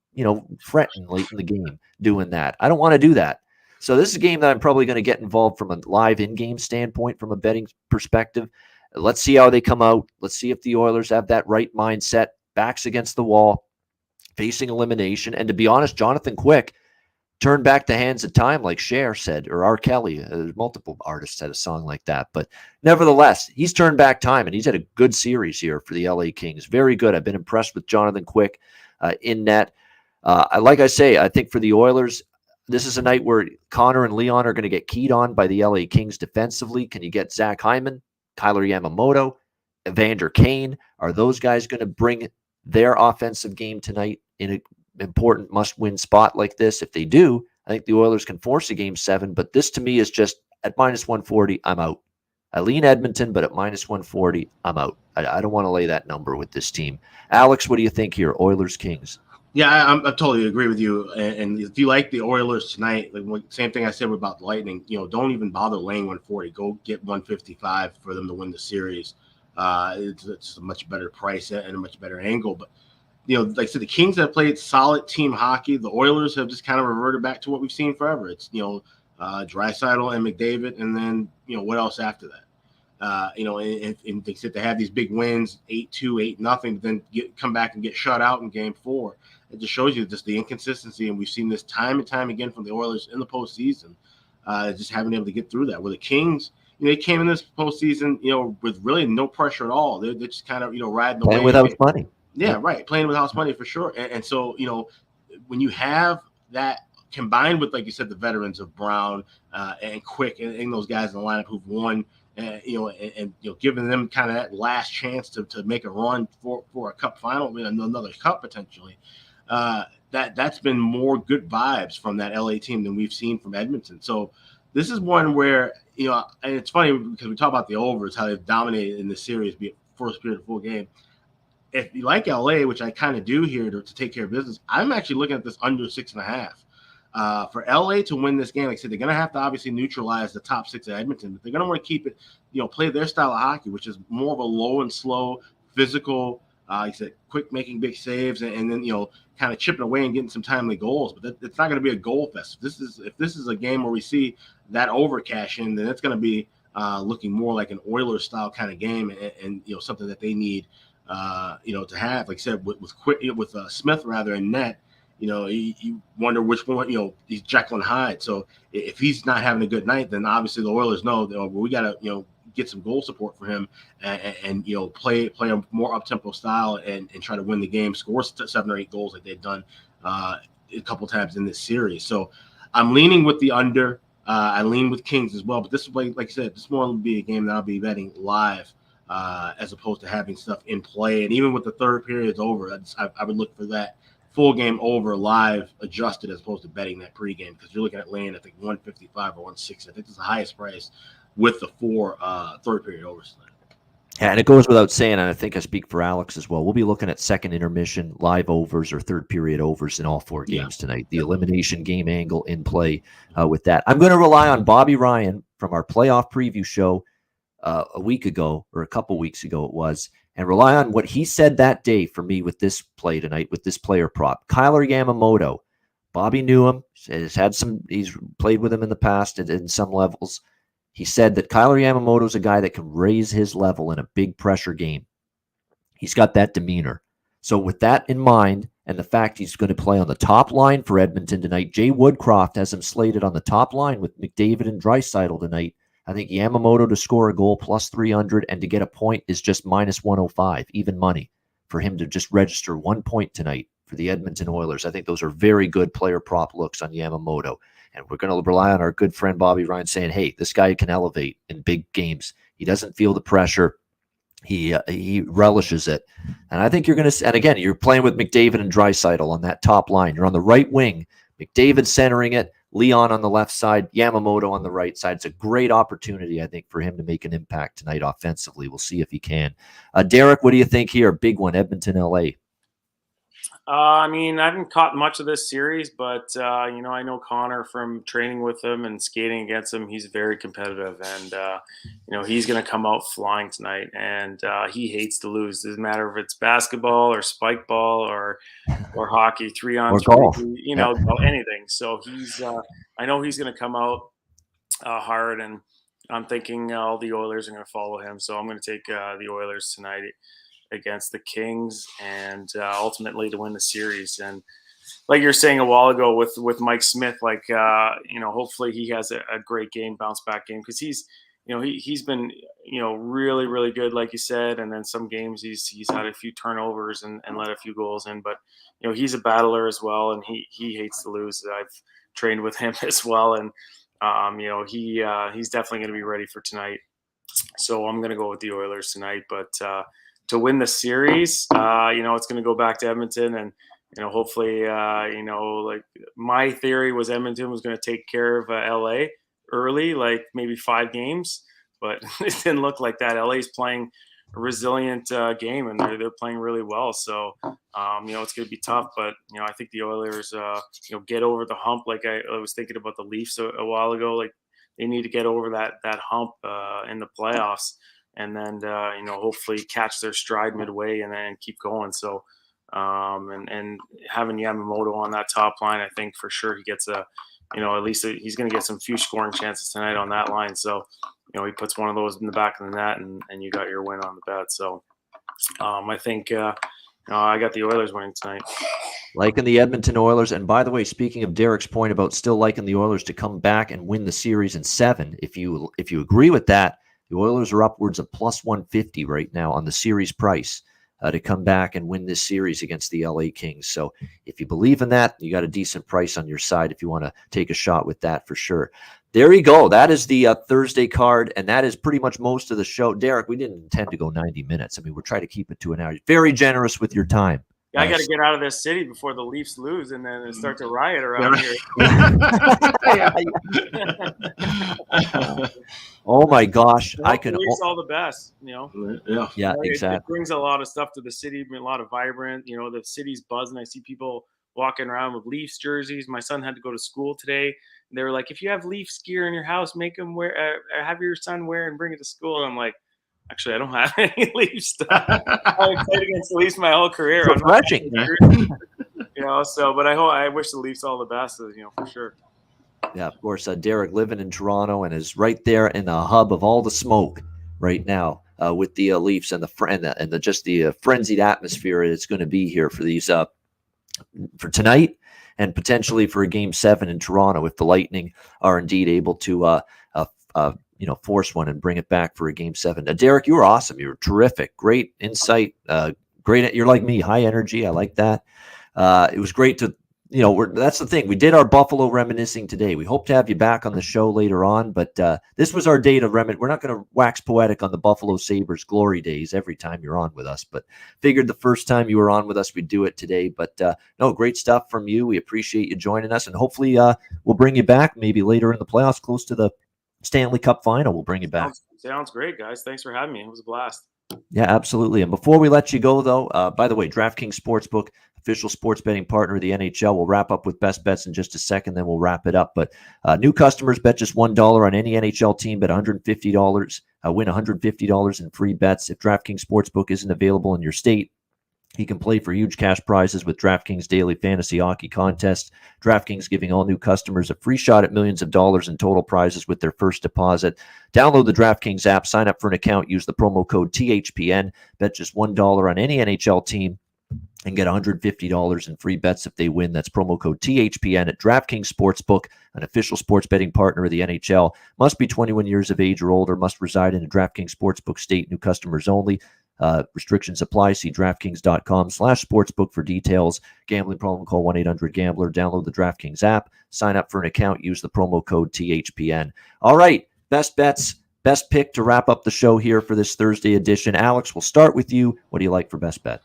fretting late in the game doing that. I don't want to do that. So this is a game that I'm probably going to get involved from a live in-game standpoint, from a betting perspective. Let's see how they come out. Let's see if the Oilers have that right mindset, backs against the wall, facing elimination. And to be honest, Jonathan Quick turned back the hands of time, like Cher said, or R. Kelly. Multiple artists had a song like that. But nevertheless, he's turned back time, and he's had a good series here for the LA Kings. Very good. I've been impressed with Jonathan Quick in net. Like I say, I think for the Oilers, this is a night where Connor and Leon are going to get keyed on by the LA Kings defensively. Can you get Zach Hyman, Kyler Yamamoto, Evander Kane? Are those guys going to bring their offensive game tonight in a important must-win spot like this? If they do, I think the Oilers can force a Game 7, but this to me is just at minus 140, I'm out. I lean Edmonton, but at minus 140, I'm out. I don't want to lay that number with this team. Alex, what do you think here? Oilers Kings. Yeah, I totally agree with you. And if you like the Oilers tonight, like same thing I said about the Lightning, don't even bother laying 140. Go get 155 for them to win the series. It's a much better price and a much better angle. But like I said, the Kings have played solid team hockey. The Oilers have just kind of reverted back to what we've seen forever. It's, Draisaitl and McDavid, and then, what else after that? And they said they have these big wins, 8-2, 8-0, then come back and get shut out in Game 4. It just shows you just the inconsistency, and we've seen this time and time again from the Oilers in the postseason, just haven't been able to get through that. Where the Kings, they came in this postseason, with really no pressure at all. They're just kind of, riding the wave. Without money. Yeah, right. Playing with house money for sure. And so, when you have that combined with, like you said, the veterans of Brown and Quick and those guys in the lineup who've won, and giving them kind of that last chance to make a run for a cup final, another cup potentially, that's been more good vibes from that LA team than we've seen from Edmonton. So this is one where, and it's funny because we talk about the overs, how they've dominated in this series, be it first period or full game. If you like LA, which I kind of do here to take care of business, I'm actually looking at this under 6.5. For LA to win this game, like I said, they're going to have to obviously neutralize the top 6 of Edmonton, but they're going to want to keep it, play their style of hockey, which is more of a low and slow, physical, like I said, quick making big saves, and then, kind of chipping away and getting some timely goals. But it's not going to be a goal fest. If this is a game where we see that over cash in, then it's going to be looking more like an Oilers style kind of game, and something that they need. To have, like I said, with Smith rather in net, you wonder which one, he's Jekyll and Hyde. So if he's not having a good night, then obviously the Oilers know that we got to, get some goal support for him and play a more up-tempo style and try to win the game, score 7 or 8 goals like they've done a couple times in this series. So I'm leaning with the under. I lean with Kings as well, but this is like I said, this more will be a game that I'll be betting live as opposed to having stuff in play. And even with the third period over, I would look for that full game over live adjusted as opposed to betting that pregame, because you're looking at laying, I think, 155 or 160. I think that's the highest price with the 4 third period overs. Yeah, and it goes without saying, and I think I speak for Alex as well, we'll be looking at second intermission, live overs, or third period overs in all 4 games tonight. The elimination game angle in play with that. I'm going to rely on Bobby Ryan from our playoff preview show a week ago, or a couple weeks ago it was, and rely on what he said that day for me with this play tonight, with this player prop. Kyler Yamamoto. Bobby knew him. He's played with him in the past in some levels. He said that Kyler Yamamoto is a guy that can raise his level in a big pressure game. He's got that demeanor. So with that in mind, and the fact he's going to play on the top line for Edmonton tonight, Jay Woodcroft has him slated on the top line with McDavid and Draisaitl tonight. I think Yamamoto to score a goal plus 300 and to get a point is just minus 105, even money, for him to just register 1 point tonight for the Edmonton Oilers. I think those are very good player prop looks on Yamamoto. And we're going to rely on our good friend Bobby Ryan saying, hey, this guy can elevate in big games. He doesn't feel the pressure. He relishes it. And I think you're going to – and again, you're playing with McDavid and Draisaitl on that top line. You're on the right wing. McDavid centering it. Leon on the left side. Yamamoto on the right side. It's a great opportunity, I think, for him to make an impact tonight offensively. We'll see if he can. Derek, what do you think here? Big one, Edmonton, L.A. I mean, I haven't caught much of this series, but, I know Connor from training with him and skating against him. He's very competitive, and, he's going to come out flying tonight, and he hates to lose. Doesn't matter if it's basketball or spike ball or hockey, 3-on-3, anything. So I know he's going to come out hard, and I'm thinking all the Oilers are going to follow him. So I'm going to take the Oilers tonight against the Kings, and ultimately to win the series. And like you're saying a while ago with Mike Smith, hopefully he has a great game, bounce back game, because he's been really, really good, like you said. And then some games he's had a few turnovers and let a few goals in, but he's a battler as well, and he hates to lose. I've trained with him as well, and he's definitely going to be ready for tonight. So I'm going to go with the Oilers tonight, but to win the series, it's going to go back to Edmonton, and hopefully, like my theory was Edmonton was going to take care of LA early, like maybe 5 games, but it didn't look like that. LA's playing a resilient game, and they're playing really well. So, it's going to be tough, but I think the Oilers, get over the hump. Like I was thinking about the Leafs a while ago, like they need to get over that hump in the playoffs. And then, hopefully catch their stride midway and then keep going. So, and having Yamamoto on that top line, I think for sure he gets at least he's going to get some few scoring chances tonight on that line. So, he puts one of those in the back of the net, and you got your win on the bet. So, I think I got the Oilers winning tonight. Liking the Edmonton Oilers. And by the way, speaking of Derek's point about still liking the Oilers to come back and win the series in 7, if you agree with that, the Oilers are upwards of plus 150 right now on the series price to come back and win this series against the LA Kings. So if you believe in that, you got a decent price on your side if you want to take a shot with that for sure. There you go. That is the Thursday card, and that is pretty much most of the show. Derek, we didn't intend to go 90 minutes. I mean, we're trying to keep it to an hour. Very generous with your time. I got to get out of this city before the Leafs lose, and then start to riot around here. Oh my gosh! I can. Leafs all the best, Yeah, exactly. It brings a lot of stuff to the city, a lot of vibrant. The city's buzzing. I see people walking around with Leafs jerseys. My son had to go to school today. They were like, "If you have Leafs gear in your house, make them wear. Have your son wear and bring it to school." And I'm like, actually, I don't have any Leafs stuff. I've played against the Leafs my whole career. Refreshing. But I wish the Leafs all the best, for sure. Yeah, of course. Derek living in Toronto and is right there in the hub of all the smoke right now with the Leafs and the frenzied atmosphere it's going to be here for these for tonight and potentially for a Game 7 in Toronto if the Lightning are indeed able to force one and bring it back for a Game 7. Derek, you were awesome. You were terrific. Great insight. Great. You're like me, high energy. I like that. It was great to, that's the thing. We did our Buffalo reminiscing today. We hope to have you back on the show later on, but this was our day to reminisce. We're not going to wax poetic on the Buffalo Sabres glory days every time you're on with us, but figured the first time you were on with us, we'd do it today. But no, great stuff from you. We appreciate you joining us, and hopefully we'll bring you back maybe later in the playoffs, close to the Stanley Cup final. We'll bring you back. Sounds great, guys. Thanks for having me. It was a blast. Yeah, absolutely. And before we let you go, though, by the way, DraftKings Sportsbook, official sports betting partner of the NHL. We'll wrap up with best bets in just a second, then we'll wrap it up. But new customers bet just $1 on any NHL team, bet $150, win $150 in free bets. If DraftKings Sportsbook isn't available in your state, you can play for huge cash prizes with DraftKings Daily Fantasy Hockey Contest. DraftKings giving all new customers a free shot at millions of dollars in total prizes with their first deposit. Download the DraftKings app, sign up for an account, use the promo code THPN, bet just $1 on any NHL team, and get $150 in free bets if they win. That's promo code THPN at DraftKings Sportsbook, an official sports betting partner of the NHL. Must be 21 years of age or older, must reside in a DraftKings Sportsbook state, new customers only. Restrictions apply. See DraftKings.com/sportsbook for details. Gambling problem, call 1-800-GAMBLER. Download the DraftKings app. Sign up for an account. Use the promo code THPN. All right, best bets, best pick to wrap up the show here for this Thursday edition. Alex, we'll start with you. What do you like for best bet?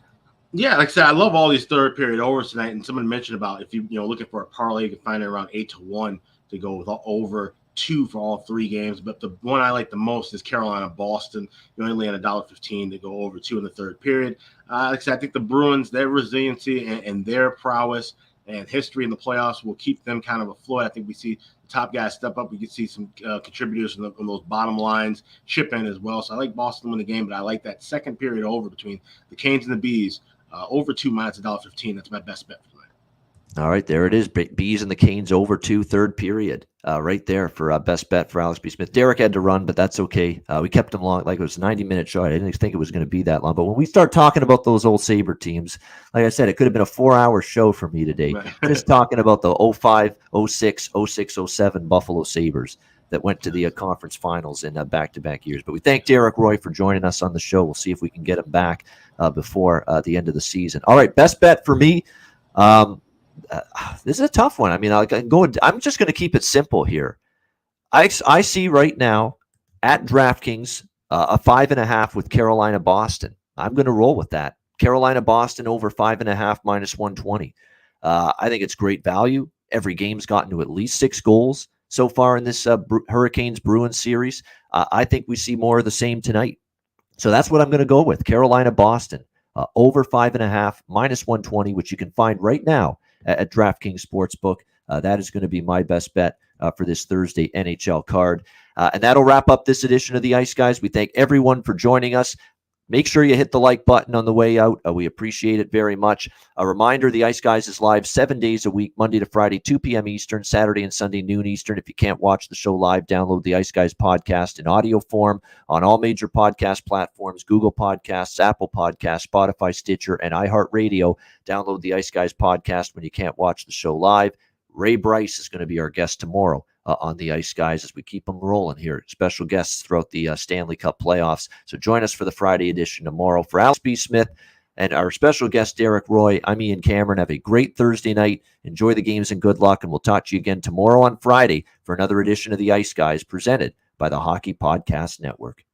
Yeah, like I said, I love all these third period overs tonight. And someone mentioned about if you're looking for a parlay, you can find it around 8-1 to go with over 2 for all 3 games. But the one I like the most is Carolina-Boston. You only land $1.15 to go over 2 in the third period. Like I said, I think the Bruins, their resiliency and their prowess and history in the playoffs will keep them kind of afloat. I think we see the top guys step up. We can see some contributors on those bottom lines chip in as well. So I like Boston to win the game, but I like that second period over between the Canes and the Bees. Over 2 minus $1.15. That's my best bet for tonight. All right, there it is. Bees and the Canes over 2, third period. Right there for best bet for Alex B. Smith. Derek had to run, but that's okay. We kept him long, like it was a 90-minute show. I didn't think it was going to be that long. But when we start talking about those old Sabre teams, like I said, it could have been a 4-hour show for me today. Right. Just talking about the 05, 06, 06, 07 Buffalo Sabres that went to the conference finals in back-to-back years. But we thank Derek Roy for joining us on the show. We'll see if we can get him back before the end of the season. All right, best bet for me. This is a tough one. I mean, I'm just going to keep it simple here. I see right now at DraftKings a 5.5 with Carolina-Boston. I'm going to roll with that. Carolina-Boston over 5.5 minus 120. I think it's great value. Every game's gotten to at least 6 goals so far in this Hurricanes-Bruins series. I think we see more of the same tonight. So that's what I'm going to go with. Carolina-Boston over 5.5 minus 120, which you can find right now at DraftKings Sportsbook. That is going to be my best bet for this Thursday NHL card. And that'll wrap up this edition of the Ice Guys. We thank everyone for joining us. Make sure you hit the like button on the way out. We appreciate it very much. A reminder, the Ice Guys is live 7 days a week, Monday to Friday, 2 p.m. Eastern, Saturday and Sunday, noon Eastern. If you can't watch the show live, download the Ice Guys podcast in audio form on all major podcast platforms, Google Podcasts, Apple Podcasts, Spotify, Stitcher, and iHeartRadio. Download the Ice Guys podcast when you can't watch the show live. Ray Bryce is going to be our guest tomorrow on the Ice Guys as we keep them rolling here. Special guests throughout the Stanley Cup playoffs. So join us for the Friday edition tomorrow. For Alex B. Smith and our special guest, Derek Roy, I'm Ian Cameron. Have a great Thursday night. Enjoy the games and good luck. And we'll talk to you again tomorrow on Friday for another edition of the Ice Guys presented by the Hockey Podcast Network.